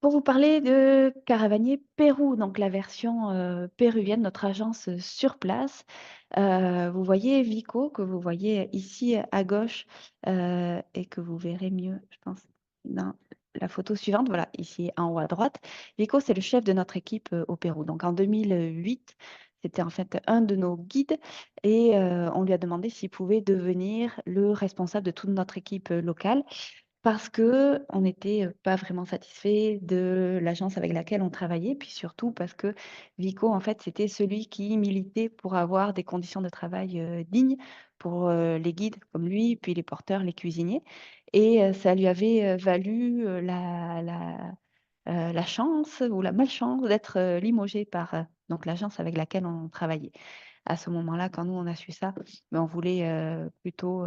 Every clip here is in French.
Pour vous parler de Caravanier Pérou, donc la version, péruvienne, notre agence, sur place. Vous voyez Vico, que vous voyez ici à gauche, et que vous verrez mieux, je pense, dans la photo suivante. Voilà, ici en haut à droite. Vico, c'est le chef de notre équipe, au Pérou. Donc en 2008, c'était en fait un de nos guides et on lui a demandé s'il pouvait devenir le responsable de toute notre équipe, locale. Parce qu'on n'était pas vraiment satisfait de l'agence avec laquelle on travaillait, puis surtout parce que Vico, en fait, c'était celui qui militait pour avoir des conditions de travail dignes pour les guides comme lui, puis les porteurs, les cuisiniers. Et ça lui avait valu la chance ou la malchance d'être limogé par donc l'agence avec laquelle on travaillait. À ce moment-là, quand nous, on a su ça, on voulait plutôt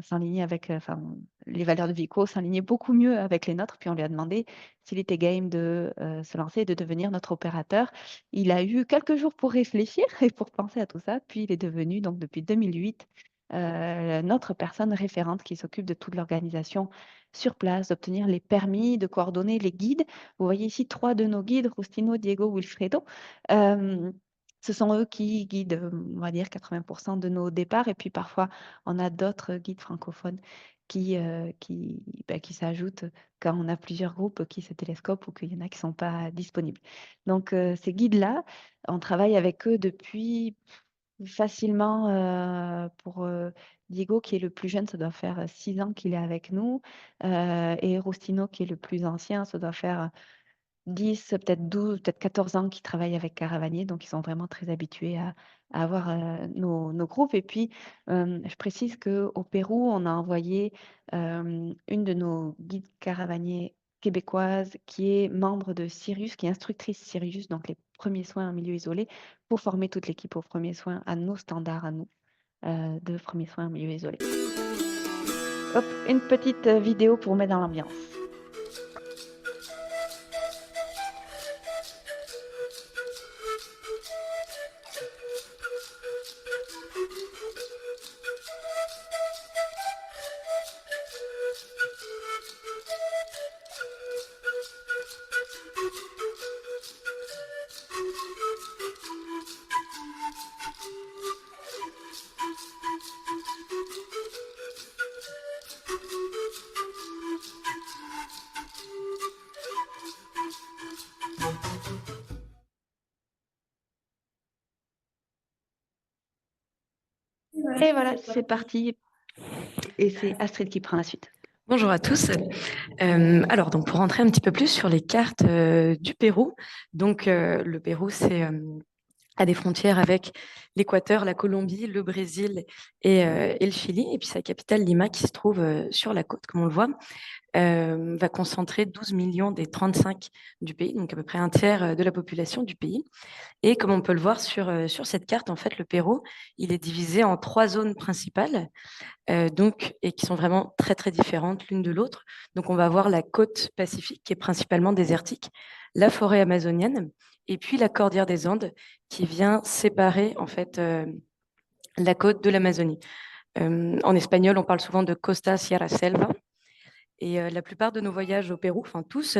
s'enligner avec, enfin, les valeurs de Vico s'alignaient beaucoup mieux avec les nôtres. Puis on lui a demandé s'il était game de se lancer et de devenir notre opérateur. Il a eu quelques jours pour réfléchir et pour penser à tout ça. Puis il est devenu, donc depuis 2008, notre personne référente qui s'occupe de toute l'organisation sur place, d'obtenir les permis, de coordonner les guides. Vous voyez ici trois de nos guides, Rustino, Diego, Wilfredo. Euh, Ce sont eux qui guident, on va dire 80 de nos départs et puis parfois, on a d'autres guides francophones qui s'ajoutent quand on a plusieurs groupes qui se télescopent ou qu'il y en a qui ne sont pas disponibles. Donc ces guides-là, on travaille avec eux depuis facilement, pour, Diego qui est le plus jeune, ça doit faire 6 ans qu'il est avec nous, et Rustino qui est le plus ancien, ça doit faire 10, peut-être 12, peut-être 14 ans qu'ils travaillent avec Caravanier, donc ils sont vraiment très habitués à avoir nos groupes. Et puis, je précise qu'au Pérou, on a envoyé une de nos guides caravaniers québécoises qui est membre de Sirius, qui est instructrice Sirius, donc les premiers soins en milieu isolé, pour former toute l'équipe aux premiers soins à nos standards, à nous, de premiers soins en milieu isolé. Hop, une petite vidéo pour mettre dans l'ambiance. Et voilà, c'est parti. Et c'est Astrid qui prend la suite. Bonjour à tous. Alors, donc, pour rentrer un petit peu plus sur les cartes du Pérou, donc le Pérou, c'est à des frontières avec l'Équateur, la Colombie, le Brésil et le Chili, et puis sa capitale Lima qui se trouve sur la côte, comme on le voit, va concentrer 12 millions des 35 du pays, donc à peu près un tiers de la population du pays. Et comme on peut le voir sur cette carte, en fait, le Pérou, il est divisé en 3 zones principales donc, et qui sont vraiment très, très différentes l'une de l'autre. Donc, on va avoir la côte pacifique, qui est principalement désertique, la forêt amazonienne, et puis la cordillère des Andes, qui vient séparer, en fait, la côte de l'Amazonie. En espagnol, on parle souvent de Costa Sierra Selva. Et la plupart de nos voyages au Pérou, enfin tous,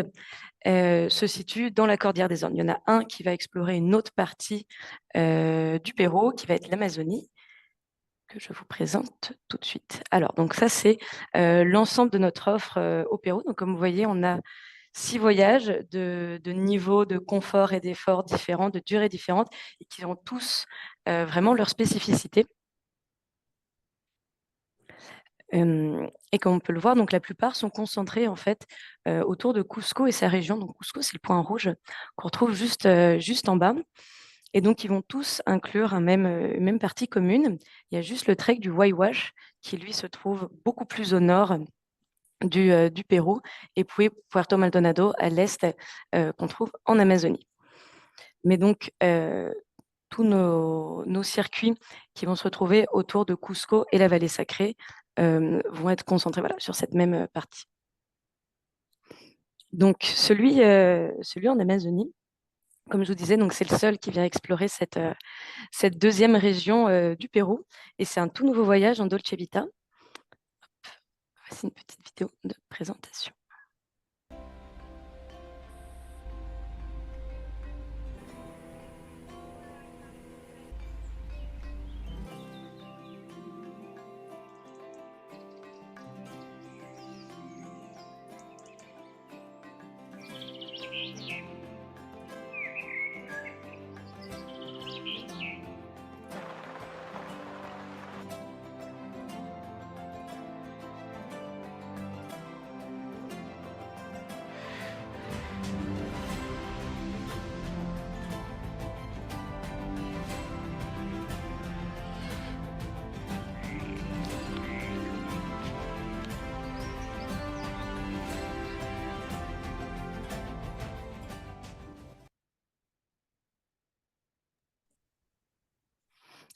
se situent dans la cordillère des Andes. Il y en a un qui va explorer une autre partie du Pérou, qui va être l'Amazonie, que je vous présente tout de suite. Alors, donc ça, c'est l'ensemble de notre offre au Pérou. Donc, comme vous voyez, on a 6 voyages de niveaux de confort et d'efforts différents, de durées différentes, et qui ont tous vraiment leur spécificité. Et comme on peut le voir, donc la plupart sont concentrés en fait autour de Cusco et sa région. Donc Cusco, c'est le point rouge qu'on retrouve juste en bas. Et donc, ils vont tous inclure une même partie commune. Il y a juste le trek du Waiwash qui, lui, se trouve beaucoup plus au nord du Pérou et puis Puerto Maldonado à l'est qu'on trouve en Amazonie. Mais donc, tous nos circuits qui vont se retrouver autour de Cusco et la vallée sacrée vont être concentrés voilà, sur cette même partie. Donc, celui en Amazonie, comme je vous disais, donc c'est le seul qui vient explorer cette deuxième région du Pérou. Et c'est un tout nouveau voyage en Dolce Vita. Voici une petite vidéo de présentation.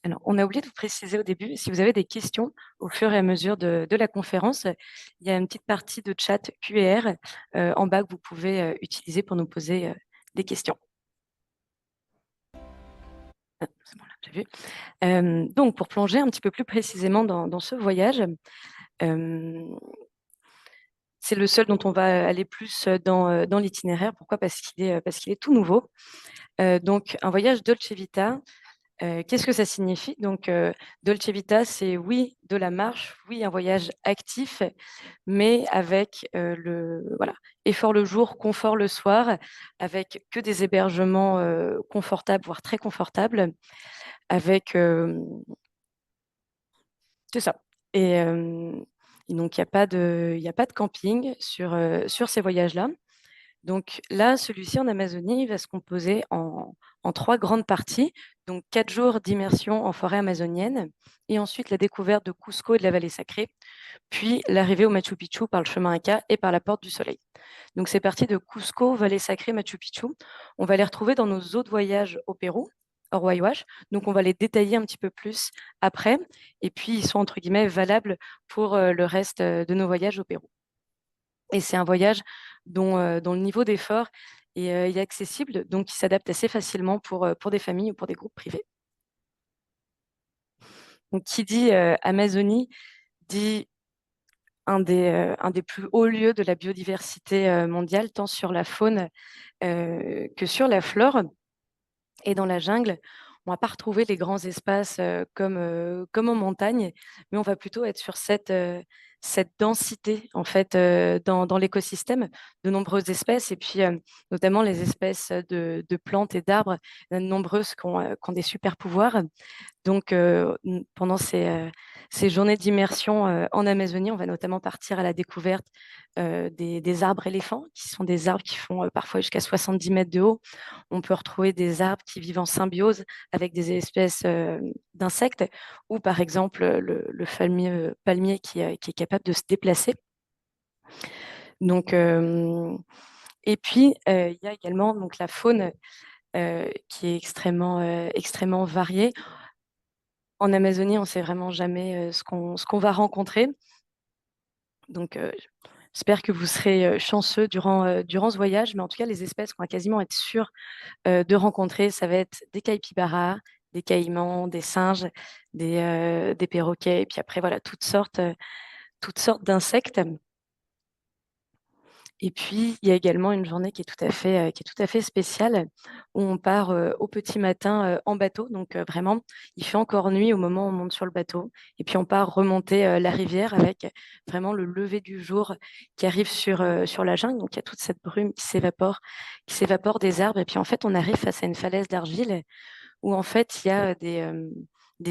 Alors, on a oublié de vous préciser au début, si vous avez des questions au fur et à mesure de la conférence, il y a une petite partie de chat QR en bas que vous pouvez utiliser pour nous poser des questions. Ah, c'est bon, là, j'ai vu. Donc, pour plonger un petit peu plus précisément dans ce voyage, c'est le seul dont on va aller plus dans l'itinéraire. Pourquoi? Parce qu'il est tout nouveau. Donc, un voyage Dolce Vita, qu'est-ce que ça signifie? Donc, Dolce Vita, c'est oui, de la marche, oui, un voyage actif, mais avec voilà, effort le jour, confort le soir, avec que des hébergements confortables, voire très confortables, avec c'est ça. Et donc, il y a pas de camping sur ces voyages-là. Donc là, celui-ci en Amazonie va se composer en 3 grandes parties. Donc 4 jours d'immersion en forêt amazonienne et ensuite la découverte de Cusco et de la vallée sacrée, puis l'arrivée au Machu Picchu par le chemin Inca et par la Porte du Soleil. Donc ces parties de Cusco, vallée sacrée, Machu Picchu, on va les retrouver dans nos autres voyages au Pérou, hors Waiwash. Donc on va les détailler un petit peu plus après. Et puis ils sont entre guillemets valables pour le reste de nos voyages au Pérou. Et c'est un voyage dont le niveau d'effort est accessible, donc qui s'adapte assez facilement pour des familles ou pour des groupes privés. Donc, qui dit Amazonie dit un des plus hauts lieux de la biodiversité mondiale, tant sur la faune que sur la flore. Et dans la jungle, on ne va pas retrouver les grands espaces comme en montagne, mais on va plutôt être sur cette densité en fait dans l'écosystème, de nombreuses espèces et puis notamment les espèces de plantes et d'arbres, il y en a de nombreuses qui ont des super pouvoirs. Donc, pendant ces journées d'immersion en Amazonie, on va notamment partir à la découverte des arbres éléphants, qui sont des arbres qui font parfois jusqu'à 70 mètres de haut. On peut retrouver des arbres qui vivent en symbiose avec des espèces d'insectes, ou par exemple le palmier qui est capable de se déplacer. Donc, et puis, il y a également donc, la faune qui est extrêmement variée. En Amazonie, on ne sait vraiment jamais ce qu'on va rencontrer. Donc, j'espère que vous serez chanceux durant ce voyage. Mais en tout cas, les espèces qu'on va quasiment être sûrs de rencontrer, ça va être des capybaras, des caïmans, des singes, des perroquets. Et puis après, voilà, toutes sortes d'insectes. Et puis, il y a également une journée qui est tout à fait spéciale, où on part au petit matin en bateau. Donc, vraiment, il fait encore nuit au moment où on monte sur le bateau. Et puis, on part remonter la rivière avec vraiment le lever du jour qui arrive sur la jungle. Donc, il y a toute cette brume qui s'évapore des arbres. Et puis, en fait, on arrive face à une falaise d'argile où en fait il y a des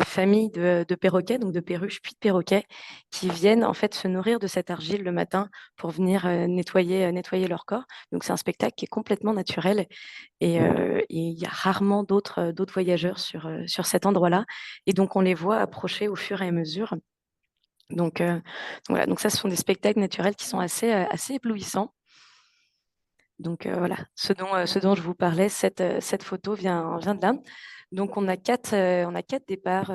familles de perroquets, donc de perruches puis de perroquets, qui viennent en fait se nourrir de cette argile le matin pour venir nettoyer leur corps. Donc c'est un spectacle qui est complètement naturel et il y a rarement d'autres voyageurs sur cet endroit-là. Et donc on les voit approcher au fur et à mesure. Donc, voilà, donc ça, ce sont des spectacles naturels qui sont assez éblouissants. Donc voilà, ce dont je vous parlais, cette photo vient de là. Donc on a quatre départs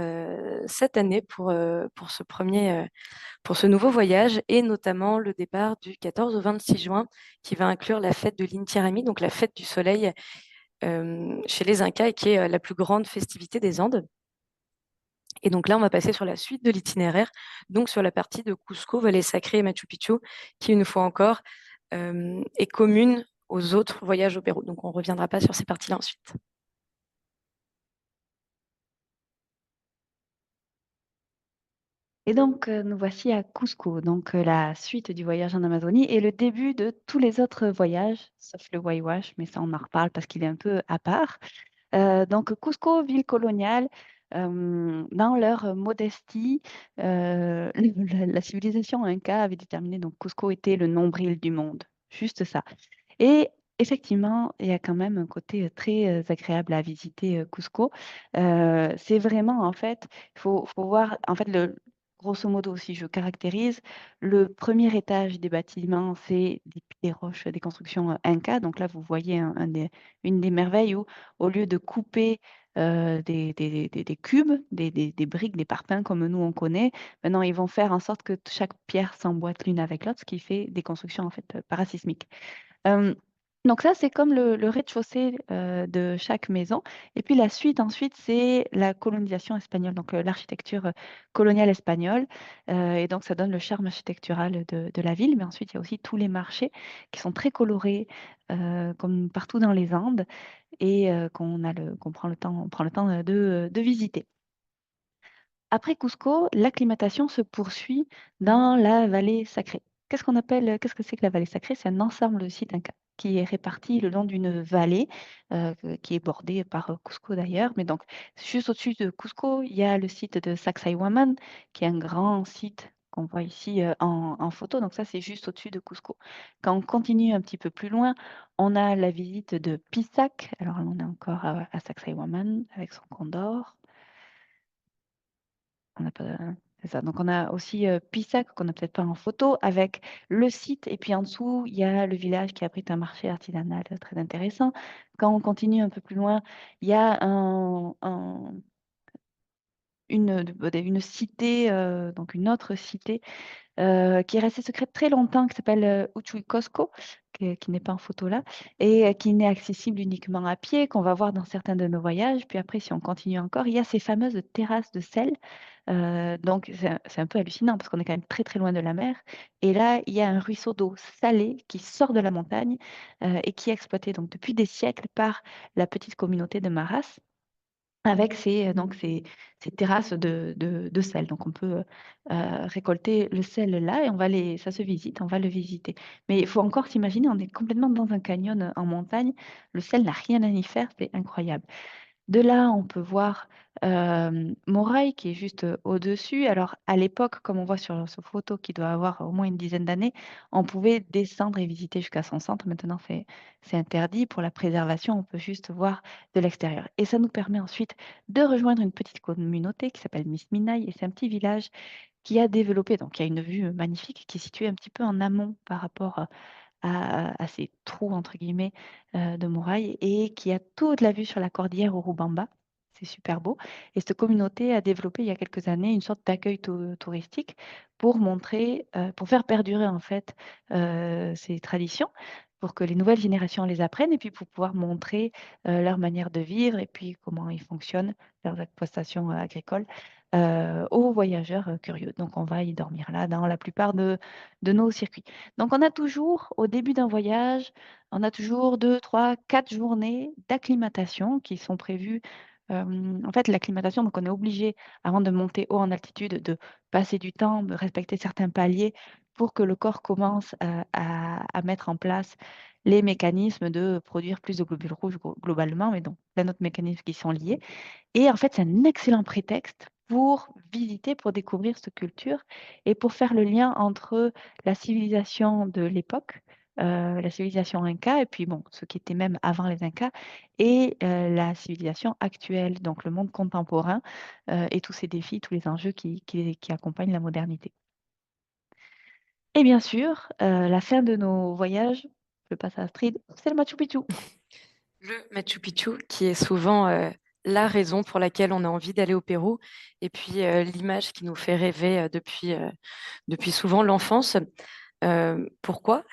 cette année pour ce nouveau voyage et notamment le départ du 14 au 26 juin qui va inclure la fête de l'Inti Raymi, donc la fête du soleil chez les Incas et qui est la plus grande festivité des Andes. Et donc là, on va passer sur la suite de l'itinéraire, donc sur la partie de Cusco, Vallée Sacrée et Machu Picchu, qui une fois encore est commune aux autres voyages au Pérou. Donc on ne reviendra pas sur ces parties-là ensuite. Et donc, nous voici à Cusco, donc la suite du voyage en Amazonie et le début de tous les autres voyages, sauf le Waiwash, mais ça, on en reparle parce qu'il est un peu à part. Donc, Cusco, ville coloniale, dans leur modestie, la civilisation Inca avait déterminé donc Cusco était le nombril du monde, juste ça. Et effectivement, il y a quand même un côté très agréable à visiter Cusco. C'est vraiment, en fait, faut voir, en fait, grosso modo, si je caractérise, le premier étage des bâtiments, c'est des roches, des constructions Inca. Donc là, vous voyez une des merveilles où, au lieu de couper des cubes, des briques, des parpaings comme nous on connaît. Maintenant, ils vont faire en sorte que chaque pierre s'emboîte l'une avec l'autre, ce qui fait des constructions en fait parasismiques. Euh, donc ça, c'est comme le rez-de-chaussée de chaque maison. Et puis la suite, ensuite, c'est la colonisation espagnole, donc l'architecture coloniale espagnole. Et donc ça donne le charme architectural de la ville. Mais ensuite, il y a aussi tous les marchés qui sont très colorés, comme partout dans les Andes, et qu'on prend le temps de visiter. Après Cusco, l'acclimatation se poursuit dans la vallée sacrée. Qu'est-ce que c'est que la vallée sacrée? C'est un ensemble de sites incas qui est réparti le long d'une vallée qui est bordée par Cusco d'ailleurs. Mais donc, juste au-dessus de Cusco, il y a le site de Sacsayhuaman, qui est un grand site qu'on voit ici en photo. Donc ça, c'est juste au-dessus de Cusco. Quand on continue un petit peu plus loin, on a la visite de Pisac. Alors là, on est encore à Sacsayhuaman avec son condor. On n'a pas, c'est ça. Donc, on a aussi Pissac, qu'on n'a peut-être pas en photo, avec le site. Et puis en dessous, il y a le village qui abrite un marché artisanal très intéressant. Quand on continue un peu plus loin, il y a une cité, donc une autre cité qui est restée secrète très longtemps, qui s'appelle Uchuy Cosco, qui n'est pas en photo là, et qui n'est accessible uniquement à pied, qu'on va voir dans certains de nos voyages. Puis après, si on continue encore, il y a ces fameuses terrasses de sel. Donc, c'est un peu hallucinant parce qu'on est quand même très très loin de la mer. Et là, il y a un ruisseau d'eau salée qui sort de la montagne et qui est exploité donc depuis des siècles par la petite communauté de Maras avec ces terrasses de sel. Donc, on peut récolter le sel là et ça se visite, on va le visiter. Mais il faut encore s'imaginer, on est complètement dans un canyon en montagne. Le sel n'a rien à y faire, c'est incroyable. De là, on peut voir Moraï qui est juste au-dessus. Alors, à l'époque, comme on voit sur cette photo qui doit avoir au moins une dizaine d'années, on pouvait descendre et visiter jusqu'à son centre. Maintenant, c'est interdit. Pour la préservation, on peut juste voir de l'extérieur. Et ça nous permet ensuite de rejoindre une petite communauté qui s'appelle Miss Minaï. Et c'est un petit village qui a développé, donc il y a une vue magnifique qui est située un petit peu en amont par rapport à ces trous, entre guillemets, de murailles et qui a toute la vue sur la cordillère Urubamba. C'est super beau. Et cette communauté a développé il y a quelques années une sorte d'accueil touristique pour montrer, pour faire perdurer en fait ces traditions, pour que les nouvelles générations les apprennent et puis pour pouvoir montrer leur manière de vivre et puis comment ils fonctionnent, leurs exploitations agricoles aux voyageurs curieux. Donc on va y dormir là dans la plupart de nos circuits. Donc, on a toujours, au début d'un voyage, on a toujours 2, 3, 4 journées d'acclimatation qui sont prévues. En fait, l'acclimatation, donc on est obligé, avant de monter haut en altitude, de passer du temps, de respecter certains paliers pour que le corps commence à mettre en place les mécanismes de produire plus de globules rouges globalement, mais donc plein d'autres mécanismes qui sont liés. Et en fait, c'est un excellent prétexte pour visiter, pour découvrir cette culture et pour faire le lien entre la civilisation de l'époque, la civilisation inca, et puis bon, ce qui était même avant les Incas, et la civilisation actuelle, donc le monde contemporain et tous ces défis, tous les enjeux qui accompagnent la modernité. Et bien sûr, la fin de nos voyages, je passe à Astrid, c'est le Machu Picchu. Le Machu Picchu, qui est souvent la raison pour laquelle on a envie d'aller au Pérou, et puis l'image qui nous fait rêver depuis souvent l'enfance. Pourquoi?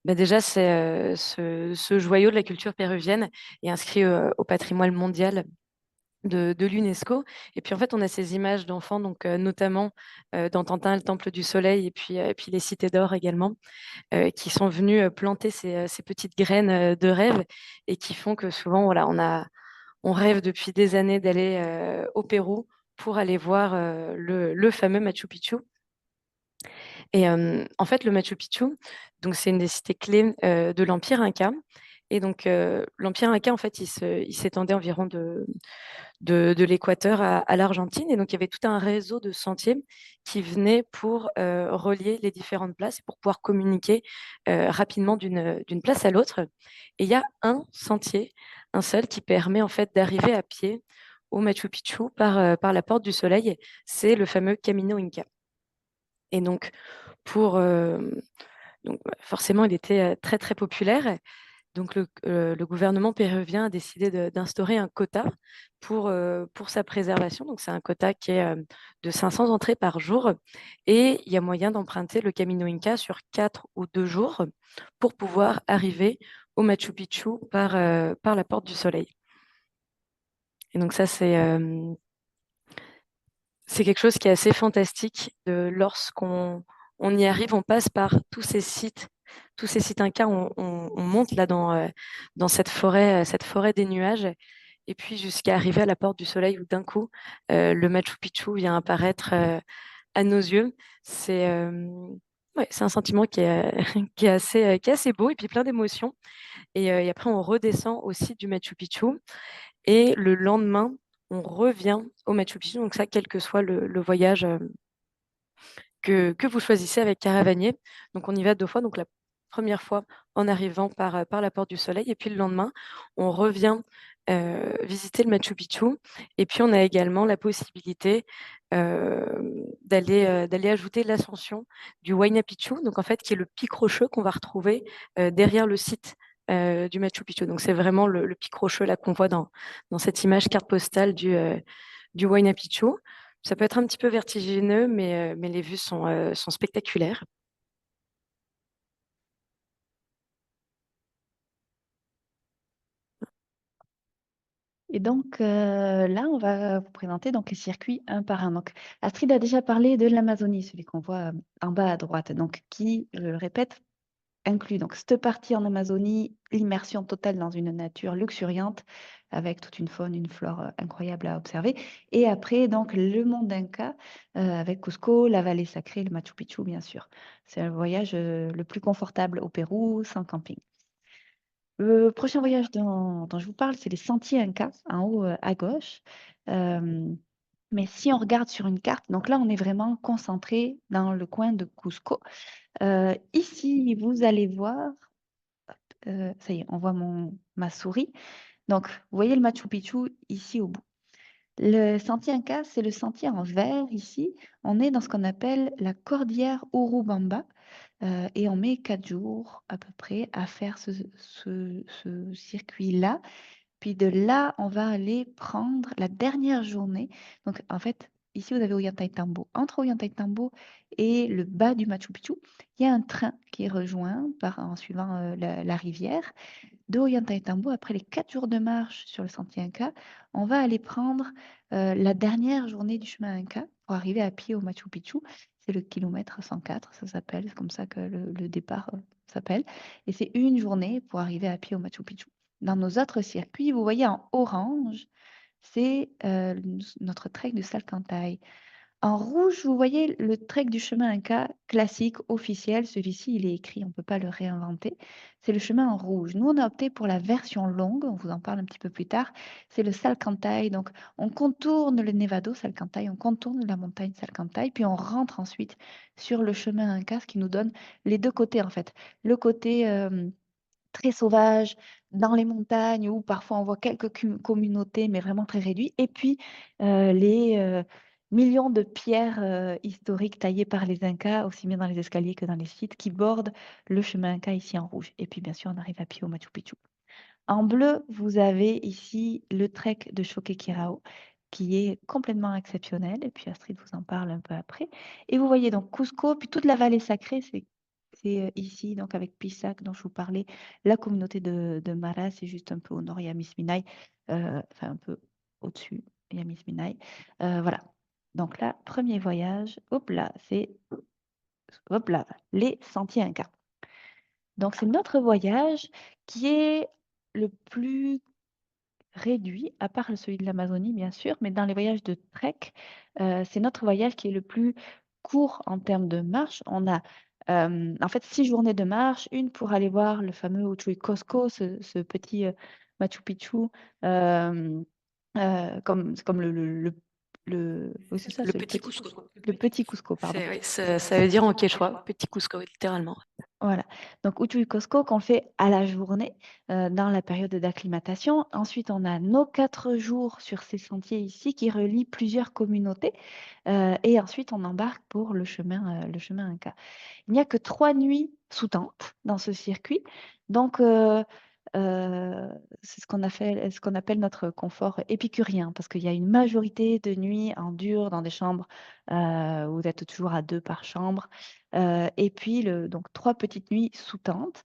Bah déjà, c'est ce joyau de la culture péruvienne est inscrit au patrimoine mondial de l'UNESCO. Et puis en fait, on a ces images d'enfants, donc notamment dans Tintin, le Temple du Soleil, et puis les Cités d'Or également, qui sont venus planter ces petites graines de rêve et qui font que souvent, voilà, on rêve depuis des années d'aller au Pérou pour aller voir le fameux Machu Picchu. Et en fait, le Machu Picchu, donc c'est une des cités clés de l'Empire Inca. Et donc, l'Empire Inca, en fait, il s'étendait environ de l'Équateur à l'Argentine. Et donc, il y avait tout un réseau de sentiers qui venaient pour relier les différentes places et pour pouvoir communiquer rapidement d'une place à l'autre. Et il y a un sentier, un seul, qui permet en fait d'arriver à pied au Machu Picchu par la Porte du Soleil. C'est le fameux Camino Inca. Et donc, pour, donc forcément, il était très, très populaire. Donc, le gouvernement péruvien a décidé d'instaurer un quota pour sa préservation. Donc, c'est un quota qui est de 500 entrées par jour. Et il y a moyen d'emprunter le Camino Inca sur 4 ou 2 jours pour pouvoir arriver au Machu Picchu par la Porte du Soleil. Et donc, ça, c'est quelque chose qui est assez fantastique. Lorsqu'on y arrive, on passe par tous ces sites incas, on monte là dans cette forêt des nuages, et puis jusqu'à arriver à la Porte du Soleil où d'un coup, le Machu Picchu vient apparaître à nos yeux. C'est ouais, c'est un sentiment qui est assez beau et puis plein d'émotions. Et après, on redescend au site du Machu Picchu. Et le lendemain, on revient au Machu Picchu. Donc ça, quel que soit le voyage que vous choisissez avec Caravanier. Donc on y va 2 fois. Donc la première fois en arrivant par la Porte du Soleil. Et puis le lendemain, on revient visiter le Machu Picchu. Et puis on a également la possibilité d'aller ajouter l'ascension du Huayna Picchu, donc en fait qui est le pic rocheux qu'on va retrouver derrière le site du Machu Picchu. Donc c'est vraiment le pic rocheux là qu'on voit dans cette image carte postale du Huayna Picchu. Ça peut être un petit peu vertigineux, mais les vues sont spectaculaires. Et donc là, on va vous présenter donc, les circuits un par un. Donc, Astrid a déjà parlé de l'Amazonie, celui qu'on voit en bas à droite, donc qui, je le répète, inclut donc cette partie en Amazonie, l'immersion totale dans une nature luxuriante avec toute une faune, une flore incroyable à observer. Et après, donc, le monde Inca avec Cusco, la vallée sacrée, le Machu Picchu, bien sûr. C'est un voyage le plus confortable au Pérou, sans camping. Le prochain voyage dont je vous parle, c'est les sentiers Inca, en haut à gauche. Euh, mais si on regarde sur une carte, donc là, on est vraiment concentré dans le coin de Cusco. Ici, vous allez voir, ça y est, on voit ma souris. Donc, vous voyez le Machu Picchu ici au bout. Le sentier Inca, c'est le sentier en vert ici. On est dans ce qu'on appelle la cordillère Urubamba et on met 4 jours à peu près à faire ce circuit-là. Puis de là, on va aller prendre la dernière journée. Donc, en fait, ici, vous avez Ollantaytambo. Entre Ollantaytambo et le bas du Machu Picchu, il y a un train qui est rejoint en suivant la rivière. De Ollantaytambo, après les 4 jours de marche sur le sentier Inca, on va aller prendre la dernière journée du chemin Inca pour arriver à pied au Machu Picchu. C'est le kilomètre 104, ça s'appelle, c'est comme ça que le départ s'appelle. Et c'est une journée pour arriver à pied au Machu Picchu. Dans nos autres circuits, vous voyez en orange, c'est notre trek de Salcantay. En rouge, vous voyez le trek du chemin Inca classique, officiel. Celui-ci, il est écrit, on ne peut pas le réinventer. C'est le chemin en rouge. Nous, on a opté pour la version longue, on vous en parle un petit peu plus tard. C'est le Salcantay. Donc, on contourne le Nevado Salcantay, on contourne la montagne Salcantay, puis on rentre ensuite sur le chemin Inca, ce qui nous donne les deux côtés, en fait. Le côté très sauvage dans les montagnes où parfois on voit quelques communautés, mais vraiment très réduites. Et puis les millions de pierres historiques taillées par les Incas, aussi bien dans les escaliers que dans les sites, qui bordent le chemin Inca ici en rouge. Et puis bien sûr, on arrive à pied au Machu Picchu. En bleu, vous avez ici le trek de Choquequirao, qui est complètement exceptionnel. Et puis Astrid vous en parle un peu après. Et vous voyez donc Cusco, puis toute la vallée sacrée, c'est ici, donc avec Pisac, dont je vous parlais. La communauté de Mara, c'est juste un peu au nord, il y a Misminay, enfin un peu au-dessus, il y a Misminay. Voilà. Donc là, premier voyage, hop là, c'est hop là, les sentiers Incas. Donc c'est notre voyage qui est le plus réduit, à part celui de l'Amazonie, bien sûr, mais dans les voyages de trek, c'est notre voyage qui est le plus court en termes de marche. On a en fait 6 journées de marche, une pour aller voir le fameux Uchuy Cosco, ce petit Machu Picchu, euh, c'est comme oui, c'est ça, Le c'est le petit petit, Cusco. le petit Cusco, pardon. Oui, ça veut dire en quechua, petit Cusco, littéralement. Voilà. Donc, Uchuy Cosco qu'on fait à la journée dans la période d'acclimatation. Ensuite, on a nos 4 jours sur ces sentiers ici qui relient plusieurs communautés. Et ensuite, on embarque pour le chemin Inca. Il n'y a que 3 nuits sous tente dans ce circuit. Donc, c'est ce qu'on appelle notre confort épicurien, parce qu'il y a une majorité de nuits en dur dans des chambres où vous êtes toujours à deux par chambre, et puis donc trois petites nuits sous tente.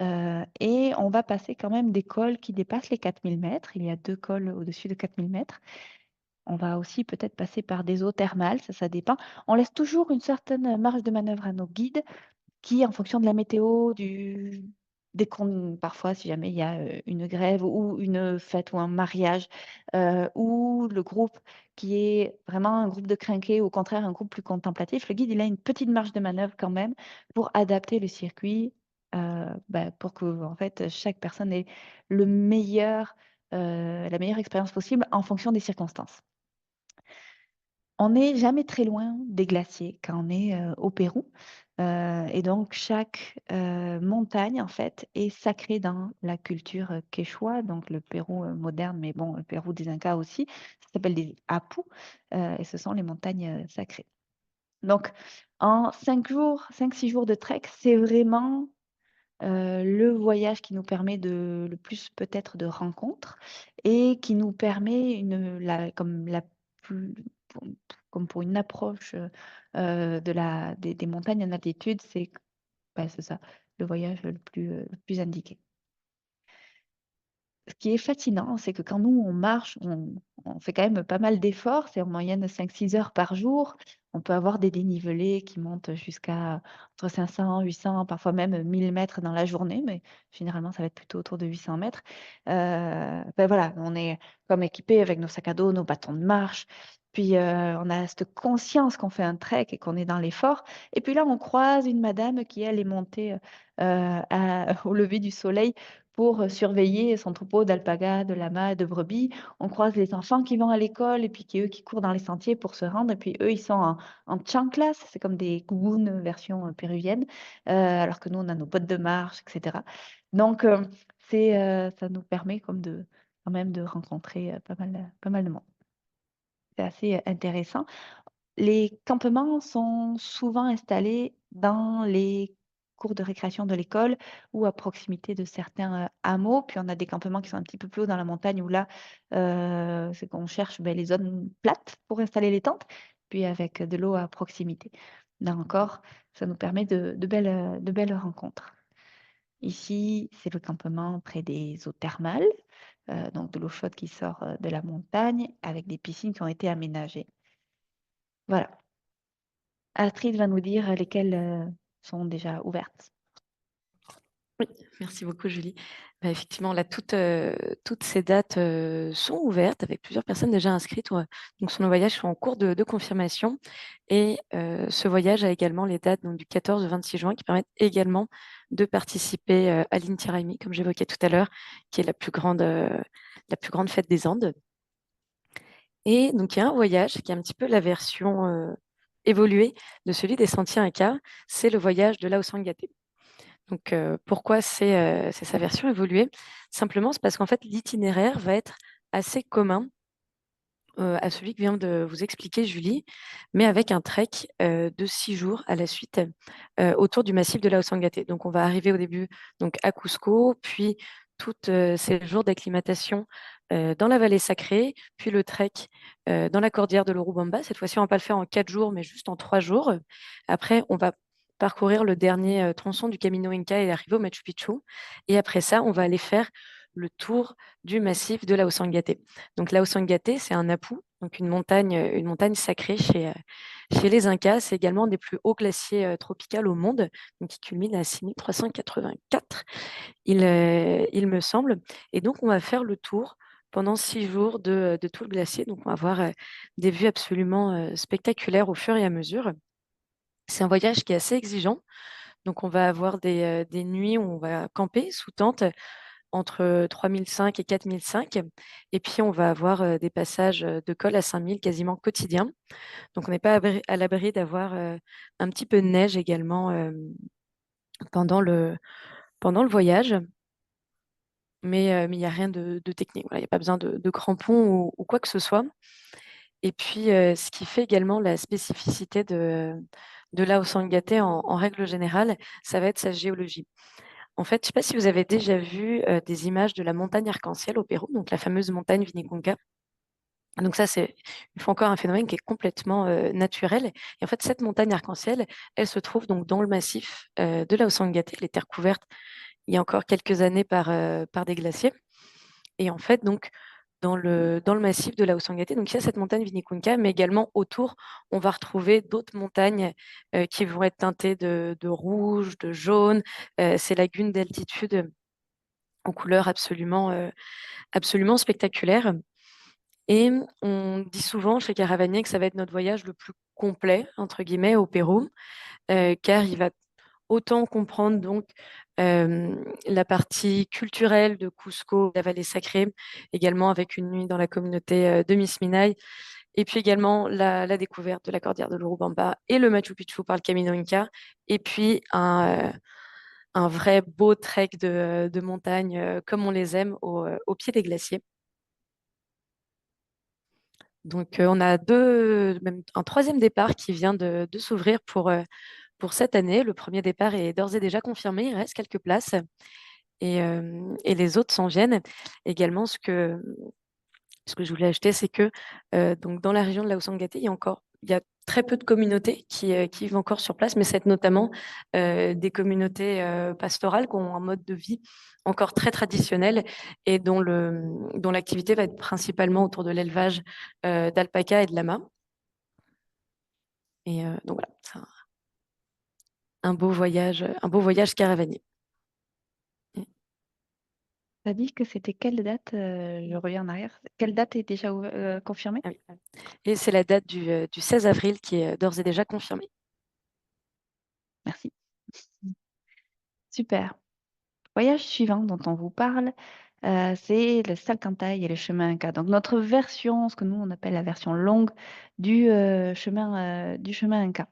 Et on va passer quand même des cols qui dépassent les 4 000 mètres. Il y a deux cols au-dessus de 4 000 mètres. On va aussi peut-être passer par des eaux thermales, ça dépend. On laisse toujours une certaine marge de manœuvre à nos guides qui, en fonction de la météo, parfois, si jamais il y a une grève ou une fête ou un mariage, ou le groupe qui est vraiment un groupe de crinqués ou au contraire un groupe plus contemplatif, le guide, il a une petite marge de manœuvre quand même pour adapter le circuit, pour que en fait, chaque personne ait la meilleure expérience possible en fonction des circonstances. On n'est jamais très loin des glaciers quand on est au Pérou. Et donc, chaque montagne, en fait, est sacrée dans la culture quechua, donc le Pérou moderne, mais bon, le Pérou des Incas aussi. Ça s'appelle des apus, et ce sont les montagnes sacrées. Donc, en 5 jours, 5, 6 jours de trek, c'est vraiment le voyage qui nous permet le plus peut-être de rencontres et qui nous permet plus, pour- comme pour une approche des montagnes en altitude, c'est ça, le voyage le plus indiqué. Ce qui est fascinant, c'est que quand nous, on marche, on fait quand même pas mal d'efforts. C'est en moyenne 5, 6 heures par jour. On peut avoir des dénivelés qui montent jusqu'à entre 500, 800, parfois même 1 000 mètres dans la journée, mais généralement, ça va être plutôt autour de 800 mètres. Voilà, on est comme équipé avec nos sacs à dos, nos bâtons de marche. Puis, on a cette conscience qu'on fait un trek et qu'on est dans l'effort. Et puis là, on croise une madame qui, elle, est montée au lever du soleil pour surveiller son troupeau d'alpagas, de lamas, de brebis. On croise les enfants qui vont à l'école et puis eux qui courent dans les sentiers pour se rendre. Et puis eux, ils sont en chanclas, c'est comme des gougounes version péruvienne, alors que nous, on a nos bottes de marche, etc. Donc, ça nous permet quand même de rencontrer pas mal de monde. C'est assez intéressant. Les campements sont souvent installés dans les cours de récréation de l'école ou à proximité de certains hameaux. Puis on a des campements qui sont un petit peu plus haut dans la montagne où là, c'est qu'on cherche les zones plates pour installer les tentes, puis avec de l'eau à proximité. Là encore, ça nous permet de belles rencontres. Ici, c'est le campement près des eaux thermales, donc de l'eau chaude qui sort de la montagne avec des piscines qui ont été aménagées. Voilà. Astrid va nous dire lesquelles sont déjà ouvertes. Oui, merci beaucoup, Julie. Bah, effectivement, là, toutes ces dates sont ouvertes avec plusieurs personnes déjà inscrites. Donc, sur nos voyages sont en cours de confirmation. Et ce voyage a également les dates donc, du 14 au 26 juin qui permettent également de participer à l'Inti Raymi, comme j'évoquais tout à l'heure, qui est la plus grande fête des Andes. Et donc, il y a un voyage qui est un petit peu la version évoluée de celui des Sentiers Incas. C'est le voyage de Laosangaté. Donc, pourquoi c'est sa version évoluée? Simplement, c'est parce qu'en fait, l'itinéraire va être assez commun à celui que vient de vous expliquer Julie, mais avec un trek de 6 jours à la suite autour du massif de la Hossangate. Donc, on va arriver au début donc, à Cusco, puis tous ces jours d'acclimatation dans la vallée sacrée, puis le trek dans la cordillère de l'Urubamba. Cette fois-ci, on ne va pas le faire en 4 jours, mais juste en 3 jours. Après, on va parcourir le dernier tronçon du Camino Inca et arriver au Machu Picchu. Et après ça, on va aller faire le tour du massif de la Hossangate. Donc la Hossangate, c'est un apu, donc une montagne sacrée chez les Incas. C'est également un des plus hauts glaciers tropicaux au monde, donc qui culmine à 6384, il me semble. Et donc on va faire le tour pendant 6 jours de tout le glacier. Donc on va avoir des vues absolument spectaculaires au fur et à mesure. C'est un voyage qui est assez exigeant. Donc, on va avoir des nuits où on va camper sous tente entre 3005 et 4005. Et puis, on va avoir des passages de col à 5000 quasiment quotidiens. Donc, on n'est pas à l'abri d'avoir un petit peu de neige également pendant pendant le voyage. Mais il n'y a rien de technique. Voilà, il n'y a pas besoin de crampons ou quoi que ce soit. Et puis, ce qui fait également la spécificité de la Hossangate en règle générale, ça va être sa géologie. En fait, je ne sais pas si vous avez déjà vu des images de la montagne arc-en-ciel au Pérou, donc la fameuse montagne Vinicunca. Donc ça, c'est une fois encore un phénomène qui est complètement naturel. Et en fait, cette montagne arc-en-ciel, elle se trouve donc dans le massif de la Hossangate. Elle était recouverte il y a encore quelques années par des glaciers. Et en fait, donc, dans le massif de la Hossangate, donc il y a cette montagne Vinicunca, mais également autour, on va retrouver d'autres montagnes qui vont être teintées de rouge, de jaune. Ces lagunes d'altitude aux couleurs absolument spectaculaires. Et on dit souvent chez Caravanier que ça va être notre voyage le plus complet, entre guillemets, au Pérou, car il va autant comprendre donc la partie culturelle de Cusco, la vallée sacrée, également avec une nuit dans la communauté de Miss Minay, et puis également la découverte de la cordillère de l'Urubamba et le Machu Picchu par le Camino Inca, et puis un vrai beau trek de montagne comme on les aime au pied des glaciers. Donc, on a même un troisième départ qui vient de s'ouvrir pour cette année. Le premier départ est d'ores et déjà confirmé. Il reste quelques places et les autres s'en viennent. Également, ce que je voulais ajouter, c'est que donc dans la région de la Hossangate, il y a très peu de communautés qui vivent encore sur place, mais c'est notamment des communautés pastorales qui ont un mode de vie encore très traditionnel et dont l'activité va être principalement autour de l'élevage d'alpaca et de lama. Et donc voilà, c'est un beau voyage caravanier. Tu as dit que c'était quelle date? Je reviens en arrière. Quelle date est déjà confirmée? Ah oui. Et c'est la date du 16 avril qui est d'ores et déjà confirmée. Merci. Super. Voyage suivant dont on vous parle, c'est le Salcantay et le chemin Inca. Donc notre version, ce que nous on appelle la version longue du chemin Inca.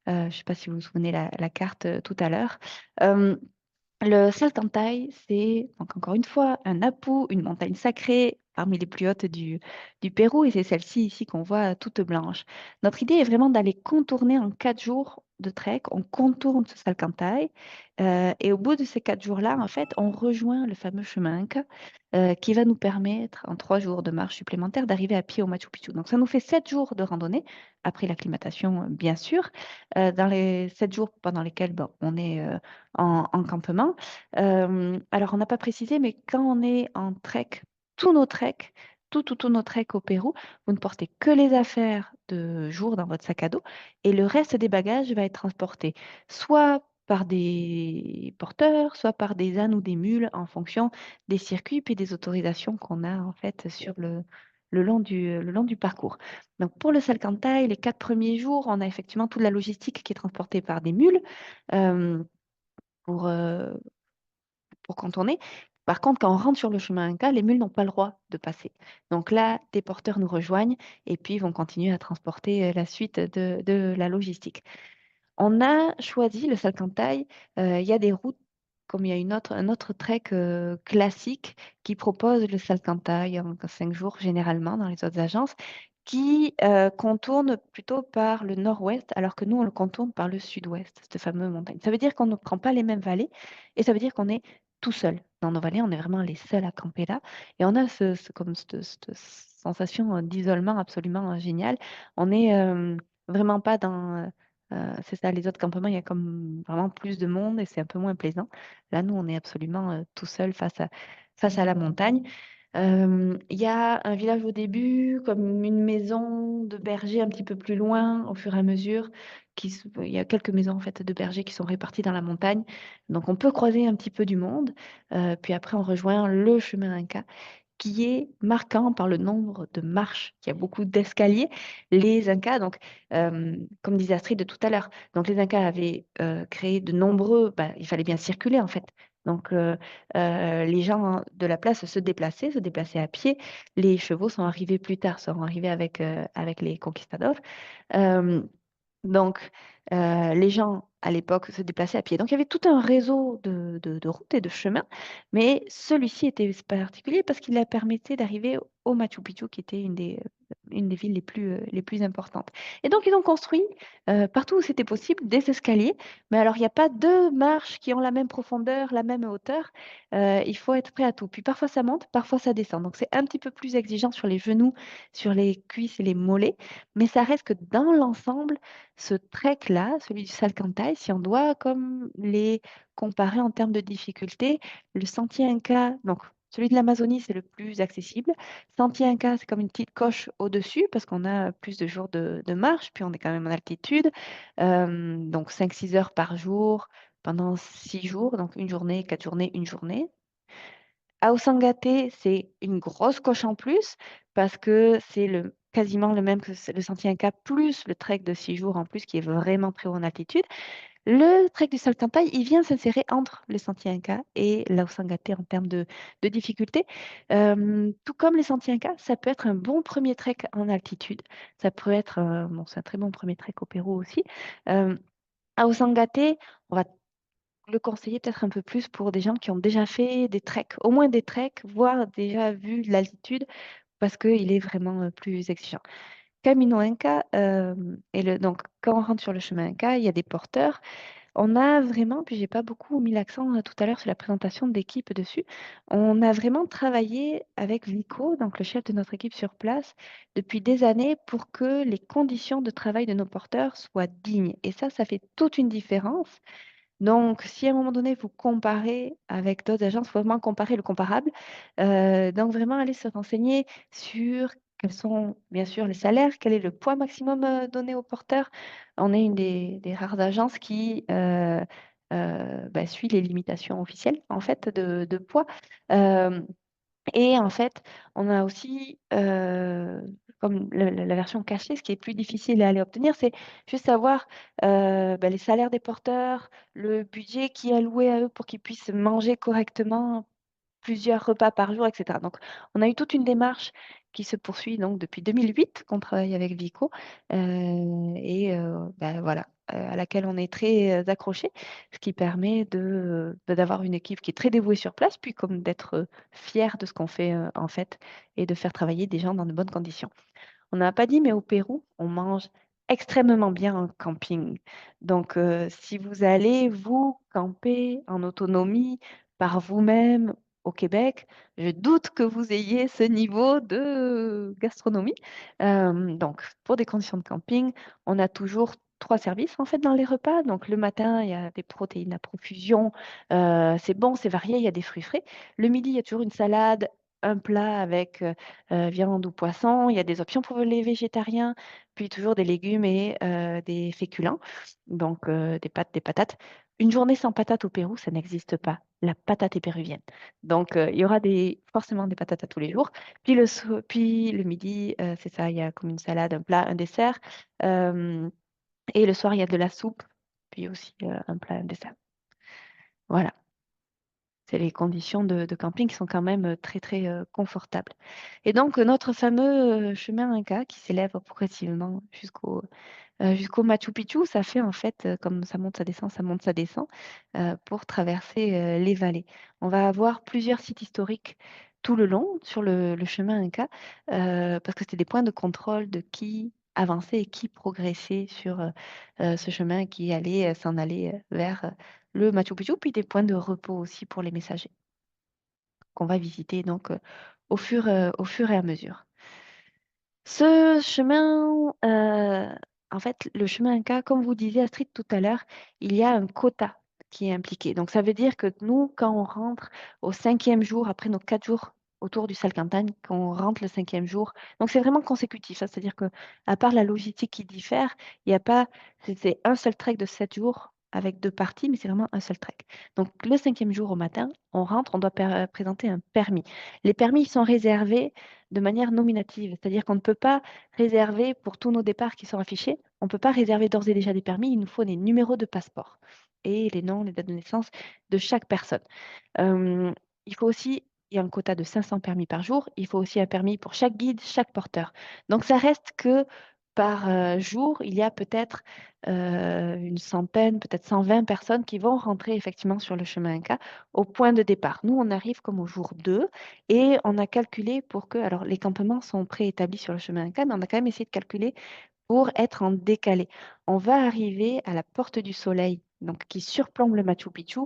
Je ne sais pas si vous vous souvenez la carte tout à l'heure. Euh, le Salcantay, c'est donc encore une fois un Apu, une montagne sacrée parmi les plus hautes du Pérou, et c'est celle-ci ici qu'on voit toute blanche. Notre idée est vraiment d'aller contourner en 4 jours de trek. On contourne ce Salcantay et au bout de ces 4 jours-là, en fait, on rejoint le fameux chemin Inca qui va nous permettre en 3 jours de marche supplémentaire d'arriver à pied au Machu Picchu. Donc ça nous fait 7 jours de randonnée après l'acclimatation, bien sûr, dans les 7 jours pendant lesquels bon, on est en campement. Alors, on n'a pas précisé, mais quand on est en trek, tous nos treks, tous nos treks au Pérou, vous ne portez que les affaires de jour dans votre sac à dos et le reste des bagages va être transporté soit par des porteurs, soit par des ânes ou des mules en fonction des circuits puis des autorisations qu'on a en fait sur le long du parcours. Donc pour le Salcantay, les 4 premiers jours, on a effectivement toute la logistique qui est transportée par des mules. Euh, pour, euh, pour contourner. Par contre, quand on rentre sur le chemin Inca, les mules n'ont pas le droit de passer. Donc là, des porteurs nous rejoignent et puis vont continuer à transporter la suite de la logistique. On a choisi le Salcantay. Il y a des routes, comme il y a un autre trek classique qui propose le Salcantay en 5 jours, généralement, dans les autres agences, qui contourne plutôt par le nord-ouest, alors que nous, on le contourne par le sud-ouest, cette fameuse montagne. Ça veut dire qu'on ne prend pas les mêmes vallées et ça veut dire qu'on est tout seul. Dans nos vallées, on est vraiment les seuls à camper là. Et on a comme cette sensation d'isolement absolument géniale. On n'est vraiment pas dans c'est ça, les autres campements, il y a comme vraiment plus de monde et c'est un peu moins plaisant. Là, nous, on est absolument tout seul face à la montagne. Il y a un village au début, comme une maison de berger un petit peu plus loin, au fur et à mesure. Il y a quelques maisons en fait de bergers qui sont réparties dans la montagne. Donc, on peut croiser un petit peu du monde. Puis après, on rejoint le chemin Inca qui est marquant par le nombre de marches. Il y a beaucoup d'escaliers. Les Incas, donc, comme disait Astrid de tout à l'heure, donc les Incas avaient créé de nombreux, il fallait bien circuler en fait. Donc, les gens de la place se déplaçaient à pied. Les chevaux sont arrivés plus tard, sont arrivés avec les conquistadors. Euh, donc, les gens à l'époque se déplaçaient à pied. Donc, il y avait tout un réseau de routes et de chemins, mais celui-ci était particulier parce qu'il leur permettait d'arriver au Machu Picchu, qui était une des villes les plus importantes. Et donc, ils ont construit partout où c'était possible des escaliers. Mais alors, il n'y a pas deux marches qui ont la même profondeur, la même hauteur. Il faut être prêt à tout. Puis parfois, ça monte, parfois, ça descend. Donc, c'est un petit peu plus exigeant sur les genoux, sur les cuisses et les mollets. Mais ça reste que dans l'ensemble, ce trek-là, celui du Salcantay, si on doit comme les comparer en termes de difficulté, le sentier Inca, donc celui de l'Amazonie, c'est le plus accessible. Sentier Inca, c'est comme une petite coche au-dessus parce qu'on a plus de jours de marche, puis on est quand même en altitude. Donc 5-6 heures par jour pendant 6 jours, donc une journée, 4 journées, une journée. Aosangaté, c'est une grosse coche en plus parce que c'est quasiment le même que le sentier Inca plus le trek de 6 jours en plus qui est vraiment très haut en altitude. Le trek du Salcantay, il vient s'insérer entre le sentier Inca et l'Aosangaté en termes de difficulté. Tout comme les sentiers Inca, ça peut être un bon premier trek en altitude. Ça peut être, bon, c'est un très bon premier trek au Pérou aussi. Euh, Aosangaté, on va le conseiller peut-être un peu plus pour des gens qui ont déjà fait des treks, au moins des treks, voire déjà vu l'altitude, parce qu'il est vraiment plus exigeant. Camino Inca, donc quand on rentre sur le chemin Inca, il y a des porteurs. On a vraiment, puis j'ai pas beaucoup mis l'accent tout à l'heure sur la présentation d'équipe dessus, on a vraiment travaillé avec Vico, donc le chef de notre équipe sur place, depuis des années pour que les conditions de travail de nos porteurs soient dignes. Et ça fait toute une différence. Donc, si à un moment donné, vous comparez avec d'autres agences, il faut vraiment comparer le comparable. Donc, vraiment aller se renseigner sur quels sont, bien sûr, les salaires, quel est le poids maximum donné aux porteurs. On est une des rares agences qui suit les limitations officielles, en fait, de poids. Euh, et en fait, on a aussi, comme la version cachée, ce qui est plus difficile à aller obtenir, c'est juste savoir les salaires des porteurs, le budget qui est alloué à eux pour qu'ils puissent manger correctement plusieurs repas par jour, etc. Donc, on a eu toute une démarche qui se poursuit donc depuis 2008 qu'on travaille avec Vico voilà, à laquelle on est très accroché, ce qui permet d'avoir une équipe qui est très dévouée sur place, puis comme d'être fier de ce qu'on fait en fait et de faire travailler des gens dans de bonnes conditions. On n'a pas dit, mais au Pérou, on mange extrêmement bien en camping. Donc, si vous allez, vous, camper en autonomie par vous-même au Québec, je doute que vous ayez ce niveau de gastronomie. Donc, pour des conditions de camping, on a toujours 3 services en fait dans les repas. Donc, le matin, il y a des protéines à profusion. C'est bon, c'est varié, il y a des fruits frais. Le midi, il y a toujours une salade, un plat avec viande ou poisson. Il y a des options pour les végétariens, puis toujours des légumes et des féculents, donc des pâtes, des patates. Une journée sans patates au Pérou, ça n'existe pas. La patate est péruvienne. Donc, il y aura forcément des patates à tous les jours. Puis le midi, c'est ça, il y a comme une salade, un plat, un dessert. Euh, et le soir, il y a de la soupe, puis aussi un plat, un dessert. Voilà. C'est les conditions de camping qui sont quand même très, très confortables. Et donc, notre fameux chemin Inca qui s'élève progressivement jusqu'au Machu Picchu, ça fait en fait, comme ça monte, ça descend, pour traverser les vallées. On va avoir plusieurs sites historiques tout le long sur le chemin Inca, parce que c'était des points de contrôle de qui avançait et qui progressait sur ce chemin qui allait s'en aller vers le Machu Picchu, puis des points de repos aussi pour les messagers qu'on va visiter donc au fur et à mesure. Ce chemin, en fait, le chemin Inca, comme vous disiez Astrid tout à l'heure, il y a un quota qui est impliqué. Donc, ça veut dire que nous, quand on rentre au 5e jour, après nos 4 jours autour du Salcantay, quand on rentre le 5e jour, donc c'est vraiment consécutif. C'est-à-dire que, à part la logistique qui diffère, il n'y a pas, c'est un seul trek de 7 jours avec 2 parties, mais c'est vraiment un seul trek. Donc, le 5e jour au matin, on rentre, on doit présenter un permis. Les permis, ils sont réservés de manière nominative, c'est-à-dire qu'on ne peut pas réserver pour tous nos départs qui sont affichés, on ne peut pas réserver d'ores et déjà des permis, il nous faut des numéros de passeport et les noms, les dates de naissance de chaque personne. Euh, il faut aussi, il y a un quota de 500 permis par jour, il faut aussi un permis pour chaque guide, chaque porteur. Donc ça reste que par jour, il y a peut-être une centaine, peut-être 120 personnes qui vont rentrer effectivement sur le chemin Inca au point de départ. Nous, on arrive comme au jour 2 et on a calculé pour que, alors les campements sont préétablis sur le chemin Inca, mais on a quand même essayé de calculer pour être en décalé. On va arriver à la Porte du Soleil, donc qui surplombe le Machu Picchu,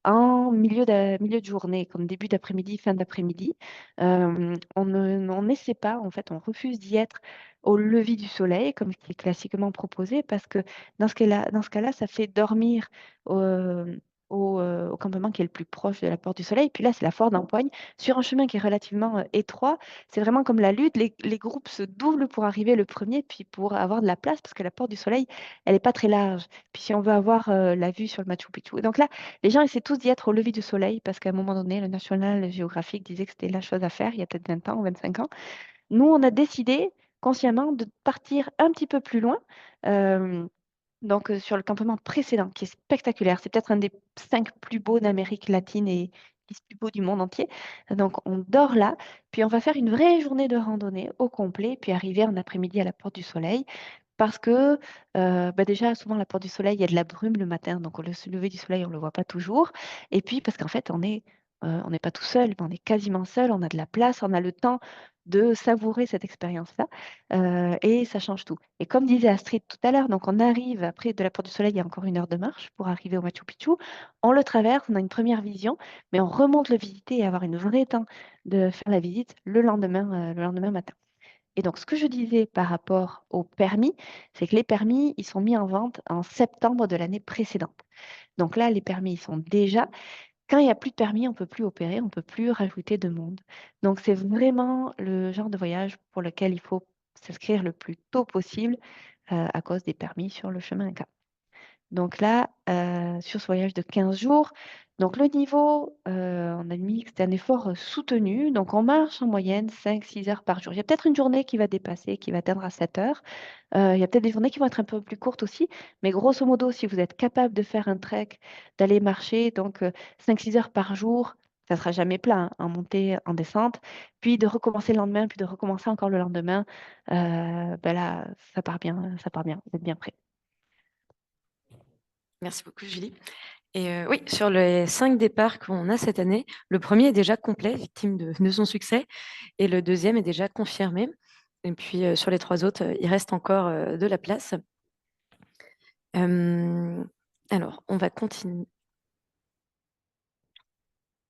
en milieu de journée, comme début d'après-midi, fin d'après-midi. On n'essaie pas, en fait, on refuse d'y être au lever du soleil, comme ce qui est classiquement proposé, parce que dans ce cas-là, ça fait dormir au campement qui est le plus proche de la Porte du Soleil. Puis là, c'est la Foire d'Empoigne, sur un chemin qui est relativement étroit. C'est vraiment comme la lutte. Les groupes se doublent pour arriver le premier, puis pour avoir de la place, parce que la Porte du Soleil, elle n'est pas très large. Puis si on veut avoir la vue sur le Machu Picchu. Et donc là, les gens essaient tous d'y être au lever du soleil, parce qu'à un moment donné, le National Geographic disait que c'était la chose à faire, il y a peut-être 20 ans ou 25 ans. Nous, on a décidé consciemment de partir un petit peu plus loin. euh, donc, sur le campement précédent, qui est spectaculaire. C'est peut-être un des 5 plus beaux d'Amérique latine et 10 plus beaux du monde entier. Donc, on dort là, puis on va faire une vraie journée de randonnée au complet, puis arriver en après-midi à la Porte du Soleil. Parce que déjà, souvent, à la Porte du Soleil, il y a de la brume le matin, donc le lever du soleil, on ne le voit pas toujours. Et puis, parce qu'en fait, on n'est pas tout seul, mais on est quasiment seul, on a de la place, on a le temps de savourer cette expérience-là, et ça change tout. Et comme disait Astrid tout à l'heure, donc on arrive après de la Porte du Soleil, il y a encore 1 heure de marche pour arriver au Machu Picchu. On le traverse, on a une première vision, mais on remonte le visiter et avoir une vraie temps de faire la visite le lendemain matin. Et donc, ce que je disais par rapport aux permis, c'est que les permis, ils sont mis en vente en septembre de l'année précédente. Donc là, les permis, ils sont déjà. Quand il n'y a plus de permis, on ne peut plus opérer, on ne peut plus rajouter de monde. Donc, c'est vraiment le genre de voyage pour lequel il faut s'inscrire le plus tôt possible à cause des permis sur le chemin Inca. Donc là, sur ce voyage de 15 jours, donc le niveau, on a mis que c'était un effort soutenu. Donc on marche en moyenne 5-6 heures par jour. Il y a peut-être une journée qui va dépasser, qui va atteindre à 7 heures. Il y a peut-être des journées qui vont être un peu plus courtes aussi. Mais grosso modo, si vous êtes capable de faire un trek, d'aller marcher, donc 5-6 heures par jour, ça ne sera jamais plein, hein, en montée, en descente. Puis de recommencer le lendemain, puis de recommencer encore le lendemain. Ben là, ça part bien, ça part bien. Vous êtes bien prêts. Merci beaucoup, Julie. Et oui, sur les 5 départs qu'on a cette année, le premier est déjà complet, victime de son succès, et le deuxième est déjà confirmé. Et puis sur les 3 autres, il reste encore de la place. Euh, alors, on va continuer.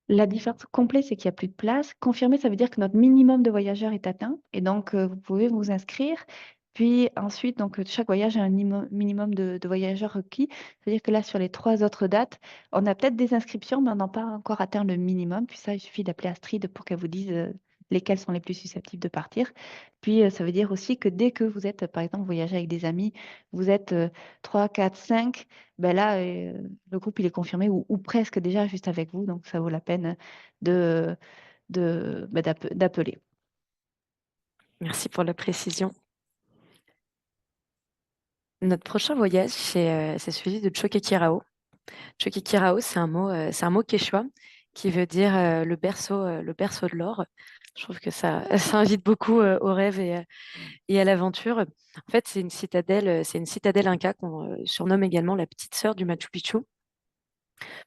La différence complète, c'est qu'il n'y a plus de place. Confirmé, ça veut dire que notre minimum de voyageurs est atteint. Et donc, vous pouvez vous inscrire. Puis ensuite, donc, chaque voyage a un minimum de voyageurs requis. C'est-à-dire que là, sur les 3 autres dates, on a peut-être des inscriptions, mais on n'a pas encore atteint le minimum. Puis ça, il suffit d'appeler Astrid pour qu'elle vous dise lesquels sont les plus susceptibles de partir. Puis, ça veut dire aussi que dès que vous êtes, par exemple, voyagé avec des amis, vous êtes 3, 4, 5, ben là, le groupe, il est confirmé ou presque déjà juste avec vous. Donc, ça vaut la peine de, d'appeler. Merci pour la précision. Notre prochain voyage, c'est celui de Choquequirao. Choquequirao, c'est un mot quechua qui veut dire le berceau de l'or. Je trouve que ça, ça invite beaucoup au rêve et à l'aventure. En fait, c'est une citadelle inca qu'on surnomme également la petite sœur du Machu Picchu.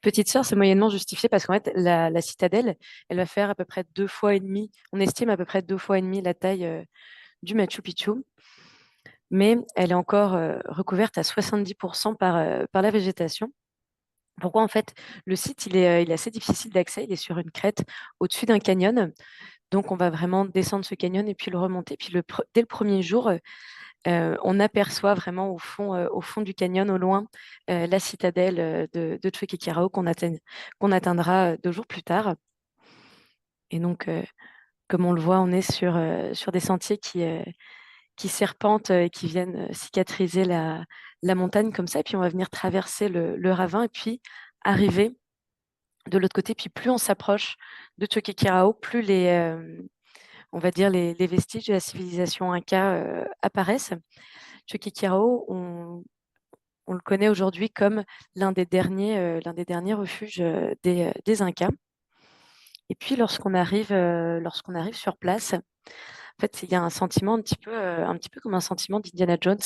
Petite sœur, c'est moyennement justifié parce qu'en fait, la citadelle, elle va faire à peu près 2 fois et demi, on estime à peu près 2 fois et demi la taille du Machu Picchu, mais elle est encore recouverte à 70% par la végétation. Pourquoi en fait, le site, il est assez difficile d'accès, il est sur une crête au-dessus d'un canyon, donc on va vraiment descendre ce canyon et puis le remonter. Puis dès le premier jour, on aperçoit vraiment au fond du canyon, au loin, la citadelle de Chuquicirao qu'on atteindra 2 jours plus tard. Et donc, comme on le voit, on est sur des sentiers qui serpentent et qui viennent cicatriser la montagne comme ça. Et puis, on va venir traverser le ravin et puis arriver de l'autre côté. Puis, plus on s'approche de Chuquicirao, plus on va dire les vestiges de la civilisation inca apparaissent. Chuquicirao, on le connaît aujourd'hui comme l'un des derniers refuges des Incas. Et puis, lorsqu'on arrive sur place, fait, il y a un sentiment un petit peu comme un sentiment d'Indiana Jones.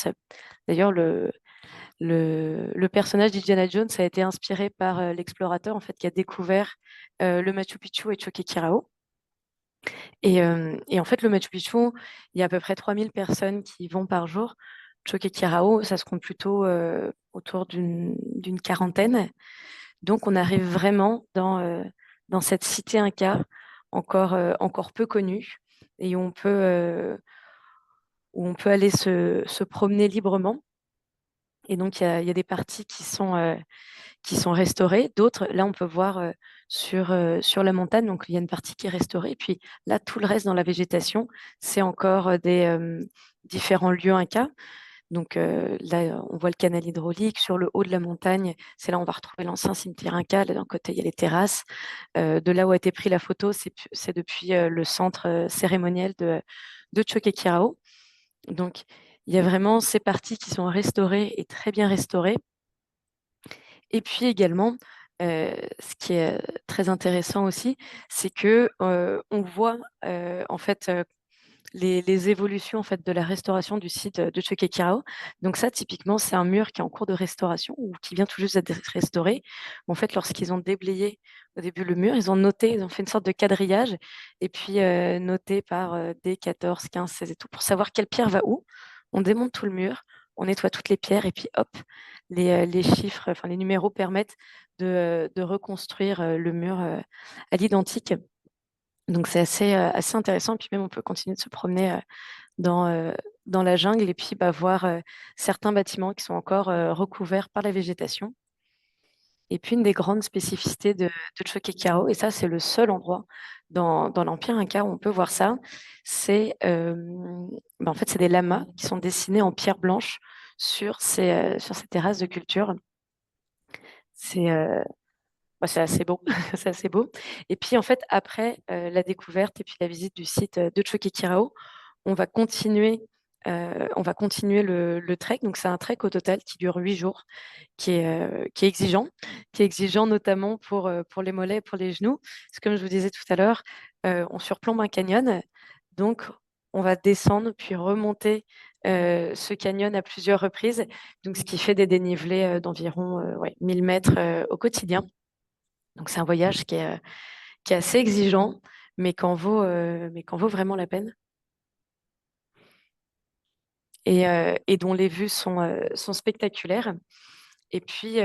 D'ailleurs, le personnage d'Indiana Jones a été inspiré par l'explorateur en fait, qui a découvert le Machu Picchu et Choquequirao. Et en fait, le Machu Picchu, il y a à peu près 3000 personnes qui y vont par jour. Choquequirao, ça se compte plutôt autour d'une quarantaine. Donc, on arrive vraiment dans cette cité Inca, encore peu connue, et où on peut aller se promener librement. Et donc, il y a des parties qui sont restaurées. D'autres, là, on peut voir sur la montagne, donc il y a une partie qui est restaurée. Et puis là, tout le reste dans la végétation, c'est encore des différents lieux Incas. Donc là, on voit le canal hydraulique sur le haut de la montagne. C'est là où on va retrouver l'ancien cimetière Inca. Là, d'un côté, il y a les terrasses. De là où a été prise la photo, c'est depuis le centre cérémoniel de Choquequirao. Donc, il y a vraiment ces parties qui sont restaurées et très bien restaurées. Et puis également, ce qui est très intéressant aussi, c'est que on voit en fait les évolutions en fait de la restauration du site de Choquequirao. Donc ça, typiquement, c'est un mur qui est en cours de restauration ou qui vient tout juste d'être restauré. En fait, lorsqu'ils ont déblayé au début le mur, ils ont noté, ils ont fait une sorte de quadrillage et puis noté par D 14, 15, 16 et tout pour savoir quelle pierre va où. On démonte tout le mur, on nettoie toutes les pierres et puis hop, les chiffres, enfin les numéros permettent de reconstruire le mur à l'identique. Donc c'est assez intéressant. Puis même on peut continuer de se promener dans, euh, dans la jungle et puis bah, voir certains bâtiments qui sont encore recouverts par la végétation. Et puis une des grandes spécificités de Choquequirao, et ça c'est le seul endroit dans l'Empire Inca où on peut voir ça, c'est bah, en fait c'est des lamas qui sont dessinés en pierre blanche sur ces terrasses de culture. C'est bah, c'est assez beau, c'est assez beau. Et puis en fait, après la découverte et puis la visite du site de Choquequirao, on va continuer le trek. Donc c'est un trek au total qui dure 8 jours, qui est exigeant notamment pour les mollets et pour les genoux. Parce que comme je vous disais tout à l'heure, on surplombe un canyon. Donc on va descendre puis remonter ce canyon à plusieurs reprises. Donc ce qui fait des dénivelés d'environ 1000 mètres au quotidien. Donc c'est un voyage qui est assez exigeant, mais qu'en vaut vraiment la peine et dont les vues sont spectaculaires. Et puis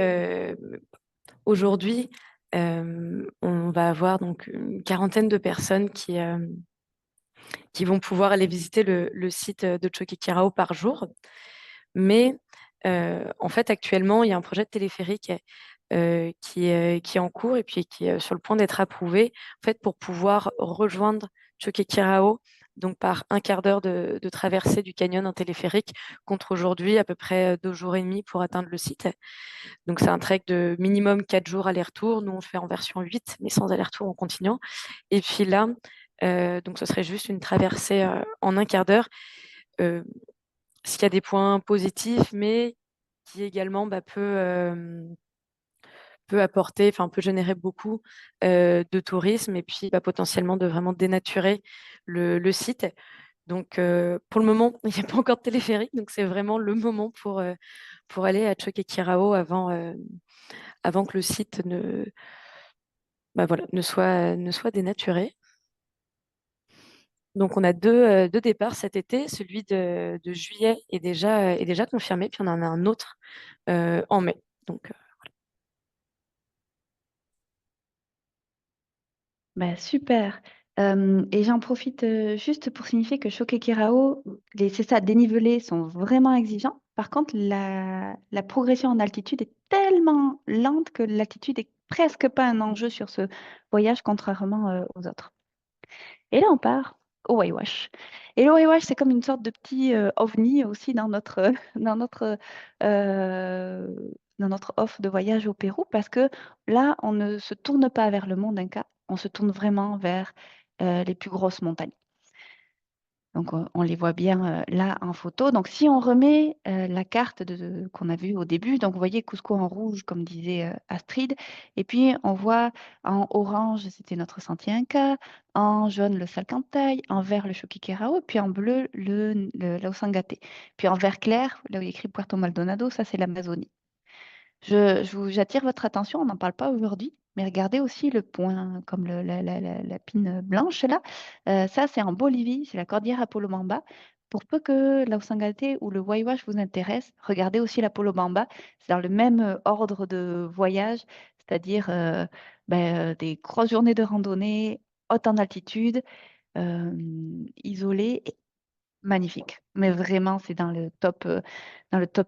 aujourd'hui, on va avoir donc une quarantaine de personnes qui vont pouvoir aller visiter le site de Choquequirao par jour. Mais en fait, actuellement, il y a un projet de téléphérique qui est en cours et puis qui est sur le point d'être approuvé en fait, pour pouvoir rejoindre Choquequirao donc par un quart d'heure de traversée du canyon en téléphérique contre aujourd'hui à peu près 2 jours et demi pour atteindre le site. Donc c'est un trek de minimum 4 jours aller-retour. Nous, on le fait en version 8, mais sans aller-retour en continuant. Et puis là, donc ce serait juste une traversée en un quart d'heure. Euh, ce qui a des points positifs, mais qui également bah, peut apporter, enfin peut générer beaucoup de tourisme et puis bah, potentiellement de vraiment dénaturer le site. Donc pour le moment, il n'y a pas encore de téléphérique, donc c'est vraiment le moment pour aller à Choquequirao avant que le site bah, voilà, ne soit dénaturé. Donc on a deux départs cet été. Celui de juillet est déjà confirmé, puis on en a un autre en mai. Donc Bah, super. Et j'en profite juste pour signifier que Choquequirao, c'est ça, dénivelés sont vraiment exigeants. Par contre, la progression en altitude est tellement lente que l'altitude est presque pas un enjeu sur ce voyage, contrairement aux autres. Et là, on part au Waiwash. Et le Waiwash, c'est comme une sorte de petit ovni aussi dans euh, dans notre offre de voyage au Pérou, parce que là, on ne se tourne pas vers le monde Inca, on se tourne vraiment vers les plus grosses montagnes. Donc, on les voit bien là en photo. Donc, si on remet la carte qu'on a vue au début, donc vous voyez Cusco en rouge, comme disait Astrid, et puis on voit en orange, c'était notre sentier Inca, en jaune, le Salcantay, en vert, le Choquequirao, puis en bleu, le Lausangate. Puis en vert clair, là où il y a écrit Puerto Maldonado, ça c'est l'Amazonie. J'attire votre attention, on n'en parle pas aujourd'hui, mais regardez aussi le point, comme la pine blanche là. Ça, c'est en Bolivie, c'est la cordillère Apolobamba. Pour peu que l'Ausangate ou le Waiwash vous intéresse, regardez aussi l'Apolobamba. C'est dans le même ordre de voyage, c'est-à-dire des grosses journées de randonnée, haute en altitude, isolées magnifique. Mais vraiment, c'est dans le top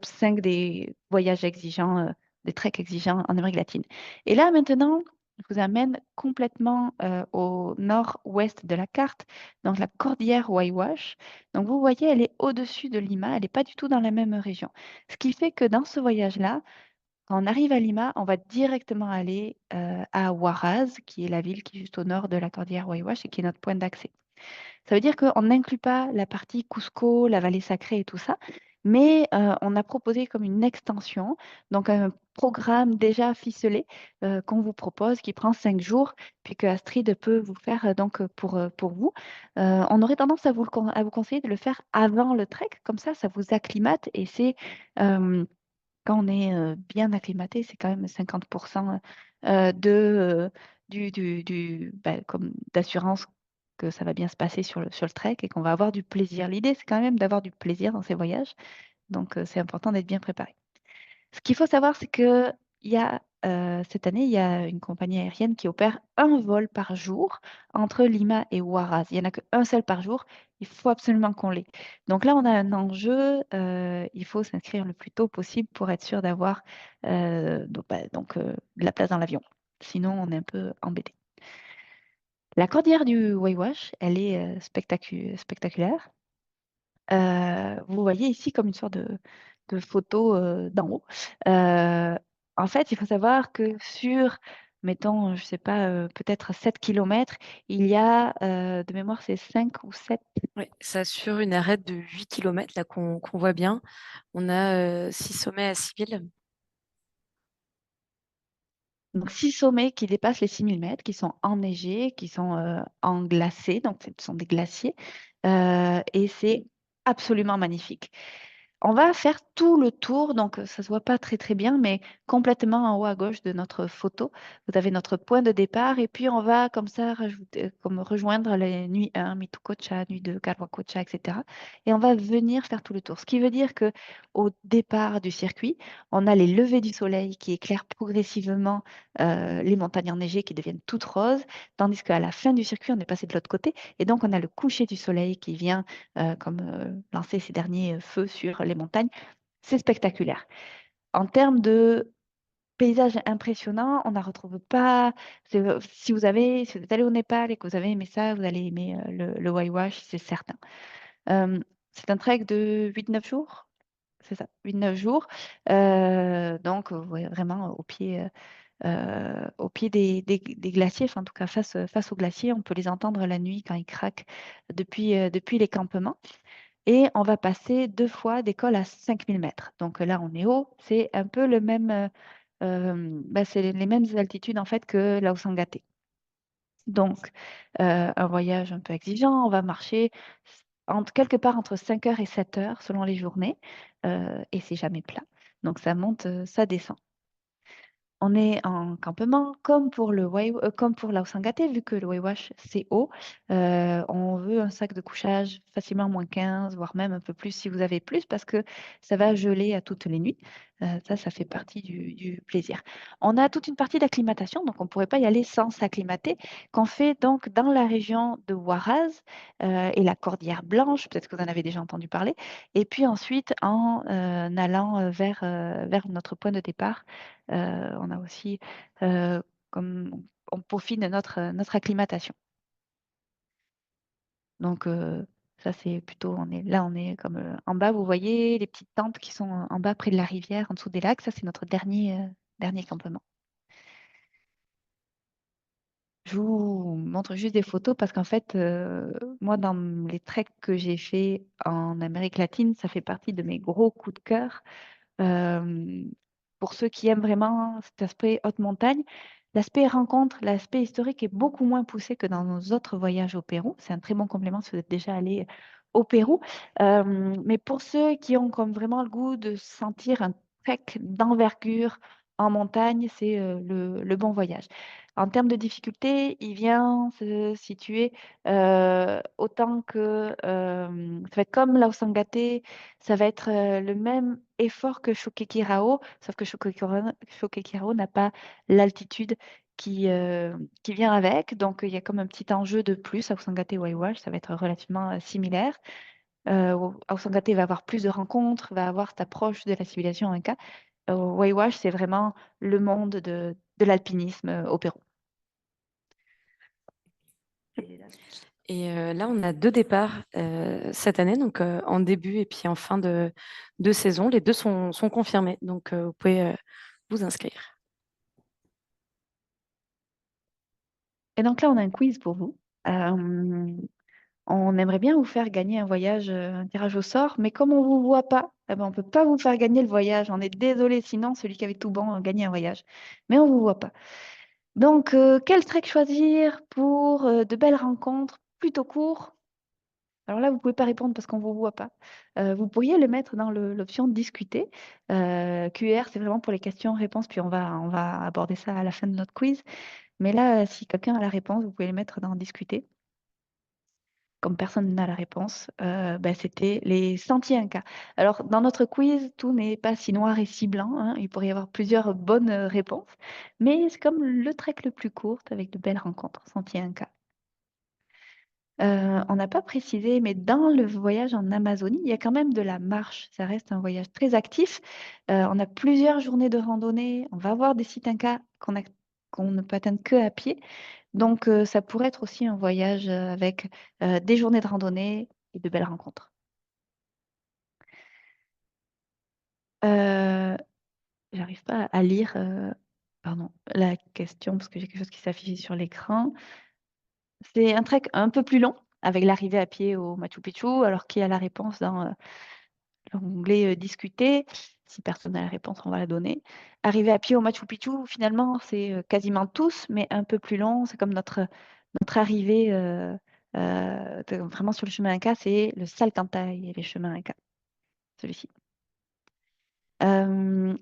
5 des voyages exigeants, des treks exigeants en Amérique latine. Et là, maintenant, je vous amène complètement au nord-ouest de la carte, donc la cordillère Waiwash. Donc, vous voyez, elle est au-dessus de Lima, elle n'est pas du tout dans la même région. Ce qui fait que dans ce voyage-là, quand on arrive à Lima, on va directement aller à Huaraz, qui est la ville qui est juste au nord de la cordillère Waiwash et qui est notre point d'accès. Ça veut dire qu'on n'inclut pas la partie Cusco, la vallée sacrée et tout ça, mais on a proposé comme une extension, donc un programme déjà ficelé qu'on vous propose qui prend 5 jours, puis que Astrid peut vous faire pour vous. On aurait tendance à vous conseiller de le faire avant le trek, comme ça vous acclimate et c'est euh, quand on est bien acclimaté, c'est quand même 50% comme d'assurance que ça va bien se passer sur le trek et qu'on va avoir du plaisir. L'idée, c'est quand même d'avoir du plaisir dans ces voyages. Donc, c'est important d'être bien préparé. Ce qu'il faut savoir, c'est que cette année, il y a une compagnie aérienne qui opère un vol par jour entre Lima et Huaraz. Il n'y en a qu'un seul par jour. Il faut absolument qu'on l'ait. Donc là, on a un enjeu. Il faut s'inscrire le plus tôt possible pour être sûr d'avoir de la place dans l'avion. Sinon, on est un peu embêté. La cordillère du Waiwash, elle est spectaculaire. Vous voyez ici comme une sorte de photo d'en haut. Euh, En fait, il faut savoir que mettons, je sais pas, peut-être 7 kilomètres, il y a, de mémoire, c'est 5 ou 7. Ouais, ça assure une arête de 8 km là qu'on voit bien. On a 6 sommets à 6 000. Donc 6 sommets qui dépassent les 6 000 mètres, qui sont enneigés, qui sont englacés, donc ce sont des glaciers. Et c'est absolument magnifique. On va faire tout le tour, donc ça se voit pas très très bien, mais complètement en haut à gauche de notre photo, vous avez notre point de départ et puis on va comme ça comme rejoindre les nuits 1, Mitucocha, nuit 2, Carhuacocha, etc. Et on va venir faire tout le tour. Ce qui veut dire que au départ du circuit, on a les levées du soleil qui éclairent progressivement les montagnes enneigées qui deviennent toutes roses, tandis qu'à la fin du circuit, on est passé de l'autre côté et donc on a le coucher du soleil qui vient lancer ses derniers feux sur les montagnes. C'est spectaculaire. En termes de paysage impressionnant, on ne retrouve pas. Si vous êtes allé au Népal et que vous avez aimé ça, vous allez aimer le Waiwash, c'est certain. Euh, c'est un trek de 8-9 jours. C'est ça, 8-9 jours. Donc, ouais, vraiment au pied des glaciers, enfin, en tout cas face aux glaciers. On peut les entendre la nuit quand ils craquent depuis les campements. Et on va passer 2 fois des cols à 5 000 mètres. Donc là, on est haut. C'est un peu le même, c'est les mêmes altitudes en fait que la Sangate. Donc, un voyage un peu exigeant. On va marcher quelque part entre 5 heures et 7 heures selon les journées. Et c'est jamais plat. Donc, ça monte, ça descend. On est en campement, comme pour l'Ausangate, vu que le Waiwash, c'est haut. On veut un sac de couchage facilement -15, voire même un peu plus si vous avez plus, parce que ça va geler à toutes les nuits. Ça fait partie du plaisir. On a toute une partie d'acclimatation, donc on ne pourrait pas y aller sans s'acclimater, qu'on fait donc dans la région de Huaraz et la Cordillère Blanche, peut-être que vous en avez déjà entendu parler, et puis ensuite en allant vers notre point de départ on a aussi, comme on peaufine notre acclimatation. Donc, ça, c'est plutôt, on est comme en bas, vous voyez les petites tentes qui sont en bas près de la rivière, en dessous des lacs. Ça, c'est notre dernier campement. Je vous montre juste des photos parce qu'en fait, moi, dans les treks que j'ai fait en Amérique latine, ça fait partie de mes gros coups de cœur. Euh, pour ceux qui aiment vraiment cet aspect haute montagne, l'aspect rencontre, l'aspect historique est beaucoup moins poussé que dans nos autres voyages au Pérou. C'est un très bon complément si vous êtes déjà allé au Pérou. Mais pour ceux qui ont comme vraiment le goût de sentir un trek d'envergure en montagne, c'est le bon voyage. En termes de difficulté, il vient se situer autant que ça va être comme Laosangaté, ça va être le même effort que Choquequirao, sauf que Choquequirao n'a pas l'altitude qui vient avec. Donc, il y a comme un petit enjeu de plus. Laosangaté et Waiwash, ça va être relativement similaire. Laosangaté va avoir plus de rencontres, va avoir cette approche de la civilisation inca. Waiwash, c'est vraiment le monde de l'alpinisme au Pérou. Et là, on a 2 départs cette année, donc en début et puis en fin de saison. Les deux sont confirmés, donc vous pouvez vous inscrire. Et donc là, on a un quiz pour vous. Euh, on aimerait bien vous faire gagner un voyage, un tirage au sort, mais comme on ne vous voit pas, eh ben, on ne peut pas vous faire gagner le voyage. On est désolé, sinon celui qui avait tout bon a gagné un voyage. Mais on ne vous voit pas. Donc, quel trek choisir pour de belles rencontres plutôt court? Alors là, vous ne pouvez pas répondre parce qu'on ne vous voit pas. Vous pourriez le mettre dans l'option discuter. QR, c'est vraiment pour les questions-réponses, puis on va aborder ça à la fin de notre quiz. Mais là, si quelqu'un a la réponse, vous pouvez le mettre dans discuter. Comme personne n'a la réponse, ben, c'était les sentiers Incas. Alors, dans notre quiz, tout n'est pas si noir et si blanc, hein. Il pourrait y avoir plusieurs bonnes réponses, mais c'est comme le trek le plus court avec de belles rencontres, sentiers Incas. On n'a pas précisé, mais dans le voyage en Amazonie, il y a quand même de la marche. Ça reste un voyage très actif. On a plusieurs journées de randonnée. On va voir des sites Incas qu'on ne peut atteindre que à pied. Donc, ça pourrait être aussi un voyage avec des journées de randonnée et de belles rencontres. Euh, J'arrive pas à lire pardon, la question parce que j'ai quelque chose qui s'affiche sur l'écran. C'est un trek un peu plus long avec l'arrivée à pied au Machu Picchu, alors qui a la réponse dans l'onglet discuter. Si personne n'a la réponse, on va la donner. Arriver à pied au Machu Picchu, finalement, c'est quasiment tous, mais un peu plus long. C'est comme notre arrivée vraiment sur le chemin Inca, c'est le Salcantay et les chemins Inca, celui-ci. Euh,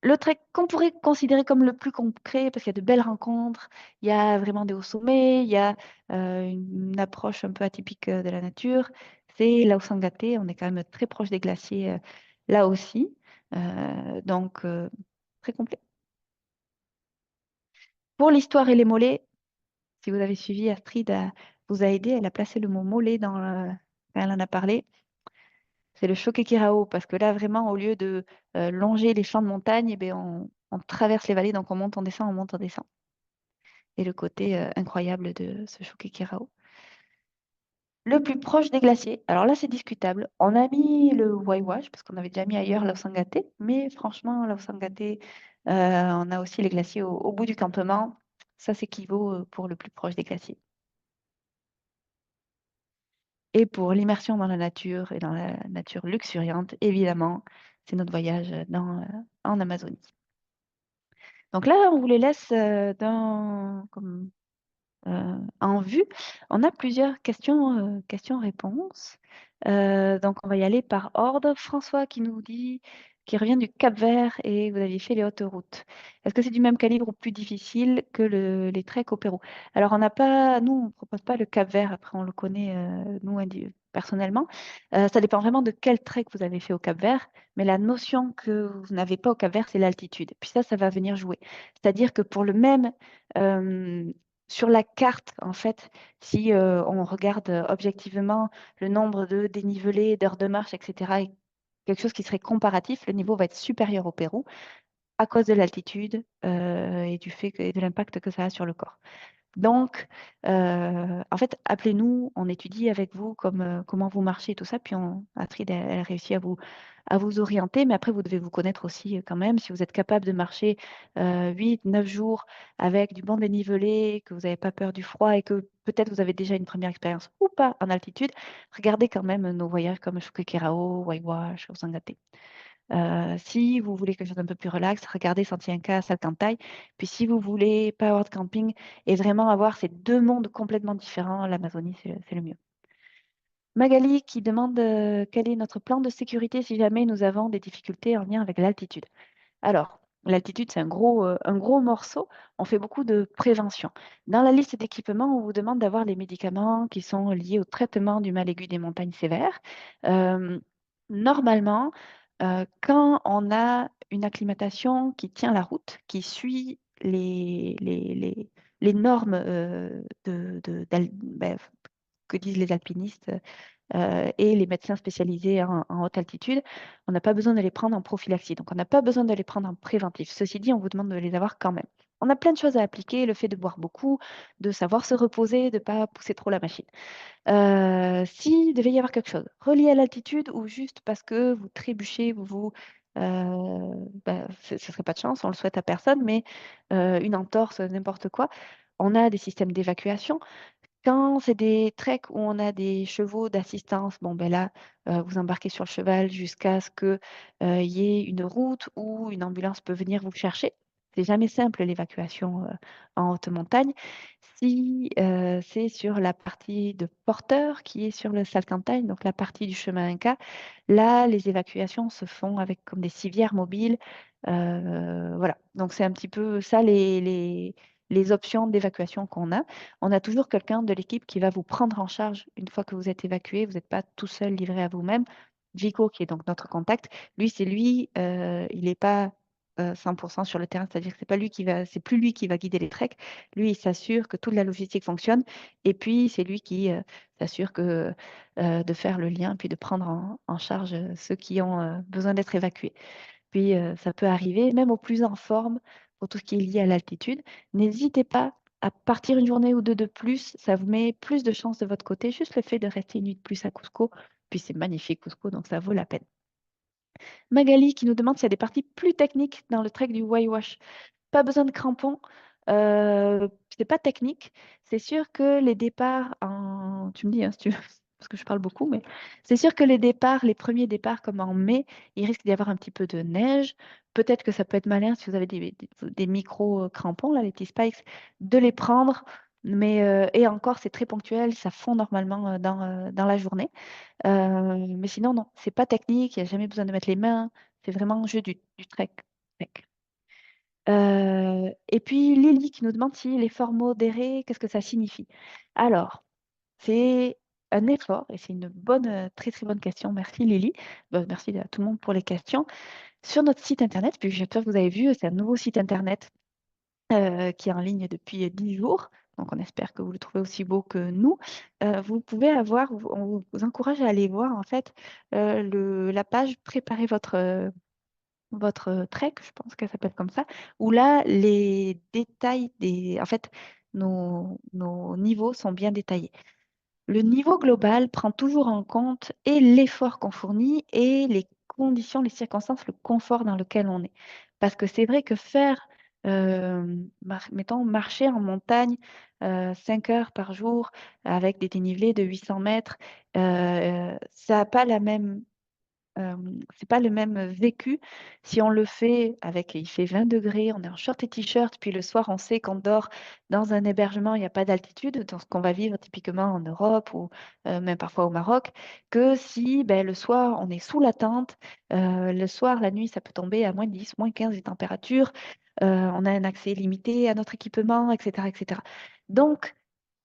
le trek qu'on pourrait considérer comme le plus concret, parce qu'il y a de belles rencontres, il y a vraiment des hauts sommets, il y a une approche un peu atypique de la nature, c'est Laosangaté. On est quand même très proche des glaciers là aussi. Donc, très complet. Pour l'histoire et les mollets, si vous avez suivi, Astrid vous a aidé, elle a placé le mot mollet quand elle en a parlé. C'est le Choquequirao, parce que là, vraiment, au lieu de longer les champs de montagne, eh bien, on traverse les vallées, donc on descend, on monte, on descend. Et le côté incroyable de ce Choquequirao. Le plus proche des glaciers, alors là, c'est discutable. On a mis le Waiwash, parce qu'on avait déjà mis ailleurs Laosangaté, mais franchement, Laosangaté, on a aussi les glaciers au bout du campement. Ça s'équivaut pour le plus proche des glaciers. Et pour l'immersion dans la nature et dans la nature luxuriante, évidemment, c'est notre voyage en Amazonie. Donc là, on vous les laisse en vue. On a plusieurs questions-réponses. Donc, on va y aller par ordre. François qui revient du Cap-Vert et vous aviez fait les hautes routes. Est-ce que c'est du même calibre ou plus difficile que les treks au Pérou? Alors, nous, on ne propose pas le Cap-Vert. Après, on le connaît, nous, personnellement. Ça dépend vraiment de quel trek vous avez fait au Cap-Vert. Mais la notion que vous n'avez pas au Cap-Vert, c'est l'altitude. Puis ça va venir jouer. C'est-à-dire que pour le même euh, sur la carte, en fait, si on regarde objectivement le nombre de dénivelés, d'heures de marche, etc., et quelque chose qui serait comparatif, le niveau va être supérieur au Pérou à cause de l'altitude et du fait et de l'impact que ça a sur le corps. Donc, en fait, appelez-nous, on étudie avec vous comment vous marchez et tout ça, puis Astrid, elle réussit à vous orienter, mais après, vous devez vous connaître aussi quand même. Si vous êtes capable de marcher 8, 9 jours avec du bon dénivelé, que vous n'avez pas peur du froid et que peut-être vous avez déjà une première expérience ou pas en altitude, regardez quand même nos voyages comme Choquequirao, Waiwash, Osangate. Si vous voulez quelque chose d'un peu plus relax, regardez Santiago, Salcantay. Puis si vous voulez powered camping et vraiment avoir ces deux mondes complètement différents, l'Amazonie, c'est le mieux. Magali qui demande quel est notre plan de sécurité si jamais nous avons des difficultés en lien avec l'altitude. Alors, l'altitude, c'est un gros morceau. On fait beaucoup de prévention. Dans la liste d'équipements, on vous demande d'avoir les médicaments qui sont liés au traitement du mal aigu des montagnes sévères. Euh, Normalement, quand on a une acclimatation qui tient la route, qui suit les normes que disent les alpinistes et les médecins spécialisés en haute altitude, on n'a pas besoin de les prendre en prophylaxie. Donc, on n'a pas besoin de les prendre en préventif. Ceci dit, on vous demande de les avoir quand même. On a plein de choses à appliquer, le fait de boire beaucoup, de savoir se reposer, de ne pas pousser trop la machine. S'il devait y avoir quelque chose relié à l'altitude ou juste parce que vous trébuchez, ce ne serait pas de chance, on le souhaite à personne, mais une entorse, n'importe quoi, on a des systèmes d'évacuation. Quand c'est des treks où on a des chevaux d'assistance, bon ben là, vous embarquez sur le cheval jusqu'à ce que, y ait une route où une ambulance peut venir vous chercher. C'est jamais simple l'évacuation, en haute montagne. Si, c'est sur la partie de porteur qui est sur le Salcantay, donc la partie du chemin Inca, là, les évacuations se font avec comme des civières mobiles. Voilà, donc c'est un petit peu ça les options d'évacuation qu'on a. On a toujours quelqu'un de l'équipe qui va vous prendre en charge une fois que vous êtes évacué. Vous n'êtes pas tout seul livré à vous-même. Vico, qui est donc notre contact, lui, il n'est pas 100% sur le terrain, c'est-à-dire que c'est plus lui qui va guider les treks. Lui, il s'assure que toute la logistique fonctionne, et puis c'est lui qui s'assure de faire le lien, puis de prendre en charge ceux qui ont besoin d'être évacués. Puis ça peut arriver, même au plus en forme, pour tout ce qui est lié à l'altitude. N'hésitez pas à partir une journée ou deux de plus, ça vous met plus de chances de votre côté. Juste le fait de rester une nuit de plus à Cusco, puis c'est magnifique Cusco, donc ça vaut la peine. Magali qui nous demande s'il y a des parties plus techniques dans le trek du Waiwash. Pas besoin de crampons. C'est pas technique. C'est sûr que les départs en... Tu me dis, hein, si tu veux, parce que je parle beaucoup, mais c'est sûr que les premiers départs comme en mai, il risque d'y avoir un petit peu de neige. Peut-être que ça peut être malin si vous avez des micro-crampons, là, les petits spikes, de les prendre. Mais, et encore, c'est très ponctuel, ça fond normalement dans la journée. Mais sinon, non, c'est pas technique, il n'y a jamais besoin de mettre les mains. C'est vraiment un jeu du trek. Et puis Lily qui nous demande si l'effort modéré, qu'est-ce que ça signifie? Alors, c'est un effort, et c'est une très très bonne question. Merci Lily. Merci à tout le monde pour les questions. Sur notre site internet, puis j'espère que vous avez vu, c'est un nouveau site internet qui est en ligne depuis 10 jours. Donc, on espère que vous le trouvez aussi beau que nous. Vous pouvez on vous encourage à aller voir en fait la page Préparez votre trek, je pense qu'elle s'appelle comme ça, où là, les détails en fait, nos niveaux sont bien détaillés. Le niveau global prend toujours en compte et l'effort qu'on fournit et les conditions, les circonstances, le confort dans lequel on est. Parce que c'est vrai que faire, mettons, marcher en montagne 5 heures par jour avec des dénivelés de 800 mètres, ça n'a pas la même euh, c'est pas le même vécu si on le fait avec, il fait 20 degrés, on est en short et t-shirt, puis le soir on sait qu'on dort dans un hébergement, il n'y a pas d'altitude, dans ce qu'on va vivre typiquement en Europe ou même parfois au Maroc, que si ben, le soir on est sous la tente, le soir, la nuit, ça peut tomber à -10, -15 les températures, on a un accès limité à notre équipement, etc., etc. Donc,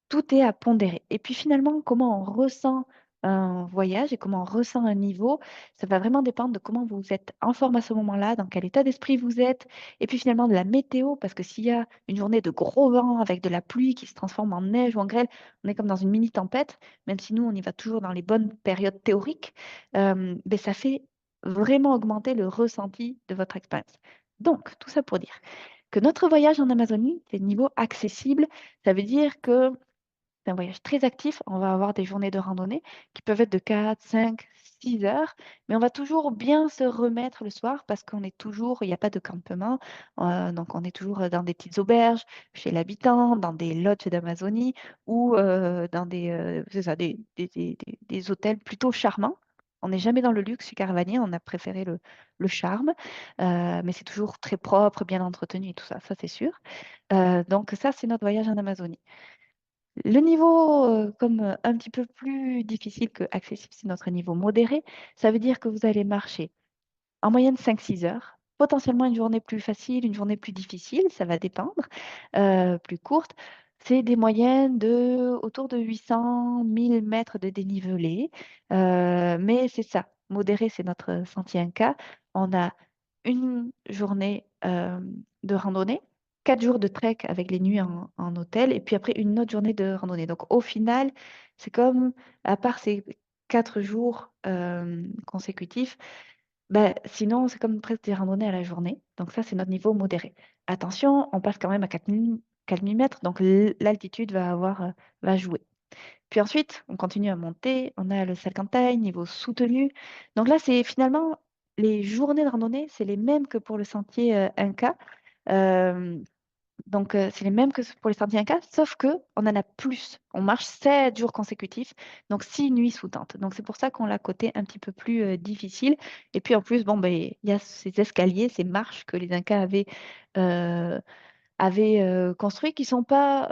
tout est à pondérer. Et puis finalement, comment on ressent un voyage et comment on ressent un niveau, ça va vraiment dépendre de comment vous êtes en forme à ce moment-là, dans quel état d'esprit vous êtes, et puis finalement de la météo, parce que s'il y a une journée de gros vent avec de la pluie qui se transforme en neige ou en grêle, on est comme dans une mini-tempête, même si nous, on y va toujours dans les bonnes périodes théoriques, ben, ça fait vraiment augmenter le ressenti de votre expérience. Donc, tout ça pour dire. que notre voyage en Amazonie, c'est niveau accessible. Ça veut dire que c'est un voyage très actif. On va avoir des journées de randonnée qui peuvent être de 4, 5, 6 heures, mais on va toujours bien se remettre le soir parce qu'on est toujours, il n'y a pas de campement, donc on est toujours dans des petites auberges, chez l'habitant, dans des lodges d'Amazonie ou dans c'est ça, des hôtels plutôt charmants. On n'est jamais dans le luxe chez Caravanier, on a préféré le charme, mais c'est toujours très propre, bien entretenu et tout ça, ça c'est sûr. Donc ça, c'est notre voyage en Amazonie. Le niveau comme un petit peu plus difficile que accessible, c'est notre niveau modéré. Ça veut dire que vous allez marcher en moyenne 5-6 heures, potentiellement une journée plus facile, une journée plus difficile, ça va dépendre, plus courte. C'est des moyennes de autour de 800 000 mètres de dénivelé. Mais c'est ça, modéré, c'est notre sentier Inca. On a une journée de randonnée, 4 jours de trek avec les nuits en hôtel, et puis après une autre journée de randonnée. Donc au final, c'est comme, à part ces 4 jours consécutifs, ben, sinon, c'est comme presque des randonnées à la journée. Donc ça, c'est notre niveau modéré. Attention, on passe quand même à 4 000 mètres, donc l'altitude va jouer. Puis ensuite, on continue à monter, on a le Salcantay, niveau soutenu. Donc là, c'est finalement les journées de randonnée, c'est les mêmes que pour le sentier Inca. Euh, donc, c'est les mêmes que pour les sentiers Inca, sauf que on en a plus. On marche 7 jours consécutifs, donc 6 nuits sous tente. Donc, c'est pour ça qu'on l'a coté un petit peu plus difficile. Et puis, en plus, bon, ben, il y a ces escaliers, ces marches que les Incas euh, avaient construits qui ne sont pas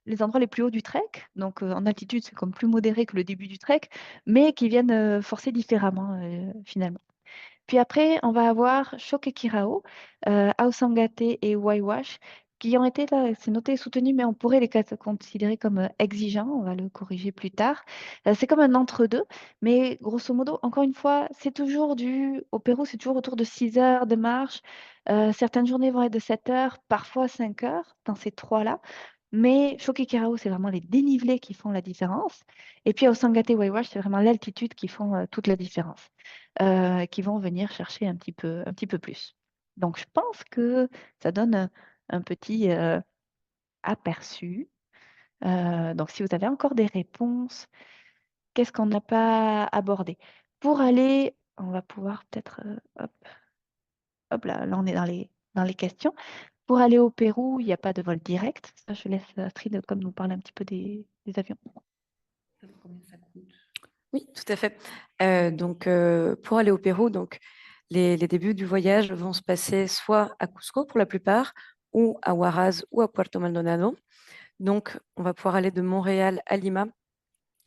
les endroits les plus hauts du trek. Donc, en altitude, c'est comme plus modéré que le début du trek, mais qui viennent forcer différemment, finalement. Puis après, on va avoir Choquequirao, Ausangate et Waiwash, qui ont été là, c'est noté soutenus, mais on pourrait les considérer comme exigeants. On va le corriger plus tard. C'est comme un entre-deux, mais grosso modo, encore une fois, au Pérou, c'est toujours autour de 6 heures de marche. Certaines journées vont être de 7 heures, parfois 5 heures, dans ces trois-là. Mais Choquequirao, c'est vraiment les dénivelés qui font la différence. Et puis Ausangate et Waiwash, c'est vraiment l'altitude qui font toute la différence, qui vont venir chercher un petit peu plus. Donc, je pense que ça donne un petit aperçu. Donc, si vous avez encore des réponses, qu'est-ce qu'on n'a pas abordé? Pour aller, on va pouvoir peut-être, hop, hop là, on est dans les questions. Pour aller au Pérou, il n'y a pas de vol direct. Ça, je laisse Astrid comme nous parler un petit peu des avions. Oui, tout à fait. Donc, pour aller au Pérou, donc, les débuts du voyage vont se passer soit à Cusco pour la plupart, ou à Huaraz ou à Puerto Maldonado. Donc, on va pouvoir aller de Montréal à Lima,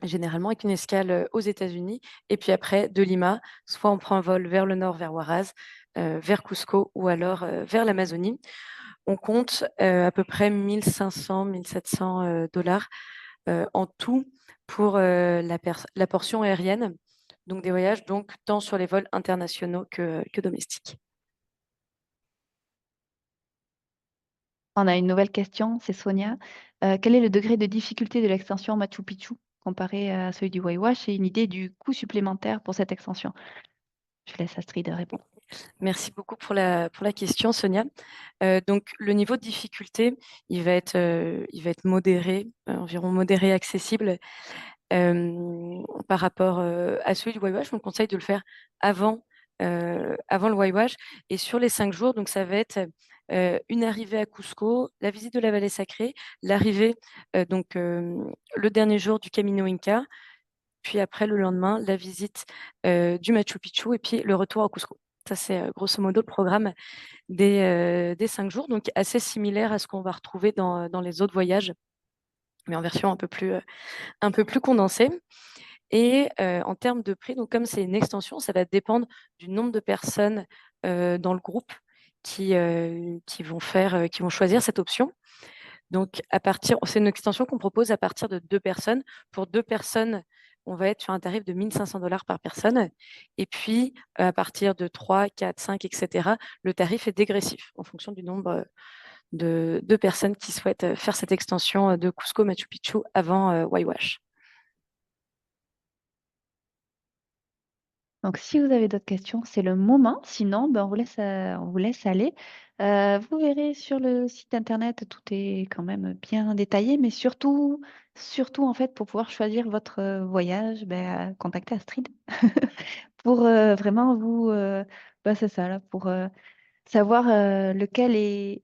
généralement avec une escale aux États-Unis. Et puis après, de Lima, soit on prend un vol vers le nord, vers Huaraz, vers Cusco, ou alors vers l'Amazonie. On compte à peu près 1500, 1700 dollars en tout pour la portion aérienne, donc des voyages donc tant sur les vols internationaux que domestiques. On a une nouvelle question, c'est Sonia. Quel est le degré de difficulté de l'extension Machu Picchu comparé à celui du Waiwash et une idée du coût supplémentaire pour cette extension? Je laisse Astrid répondre. Merci beaucoup pour la question, Sonia. Donc, le niveau de difficulté, il va être modéré, environ modéré accessible par rapport à celui du Waiwash. On conseille de le faire avant le Waiwash. Et sur les 5 jours, donc ça va être une arrivée à Cusco, la visite de la vallée sacrée, l'arrivée, le dernier jour du Camino Inca, puis après, le lendemain, la visite du Machu Picchu et puis le retour à Cusco. Ça, c'est grosso modo le programme des 5 jours, donc assez similaire à ce qu'on va retrouver dans les autres voyages, mais en version un peu plus condensée. Et en termes de prix, donc comme c'est une extension, ça va dépendre du nombre de personnes dans le groupe qui vont choisir cette option. Donc, c'est une extension qu'on propose à partir de 2 personnes. Pour 2 personnes, on va être sur un tarif de 1500 dollars par personne. Et puis, à partir de 3, 4, 5, etc., le tarif est dégressif en fonction du nombre de personnes qui souhaitent faire cette extension de Cusco Machu Picchu avant Waiwash. Donc, si vous avez d'autres questions, c'est le moment. Sinon, ben, on vous laisse aller. Vous verrez sur le site internet, tout est quand même bien détaillé, mais surtout en fait, pour pouvoir choisir votre voyage, ben, contactez Astrid pour vraiment ben, c'est ça là, pour savoir lequel est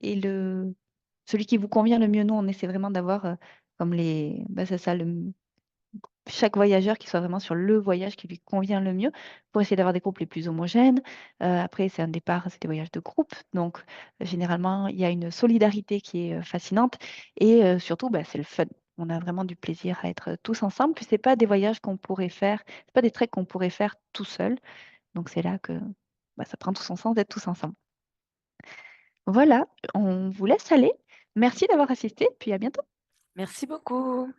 celui qui vous convient le mieux. Nous, on essaie vraiment d'avoir comme ben, c'est ça, chaque voyageur qui soit vraiment sur le voyage qui lui convient le mieux pour essayer d'avoir des groupes les plus homogènes. Après, c'est un départ, c'est des voyages de groupe. Donc, généralement, il y a une solidarité qui est fascinante et surtout, bah, c'est le fun. On a vraiment du plaisir à être tous ensemble. Puis, c'est pas des voyages qu'on pourrait faire, c'est pas des treks qu'on pourrait faire tout seul. Donc, c'est là que bah, ça prend tout son sens d'être tous ensemble. Voilà, on vous laisse aller. Merci d'avoir assisté, puis à bientôt. Merci beaucoup.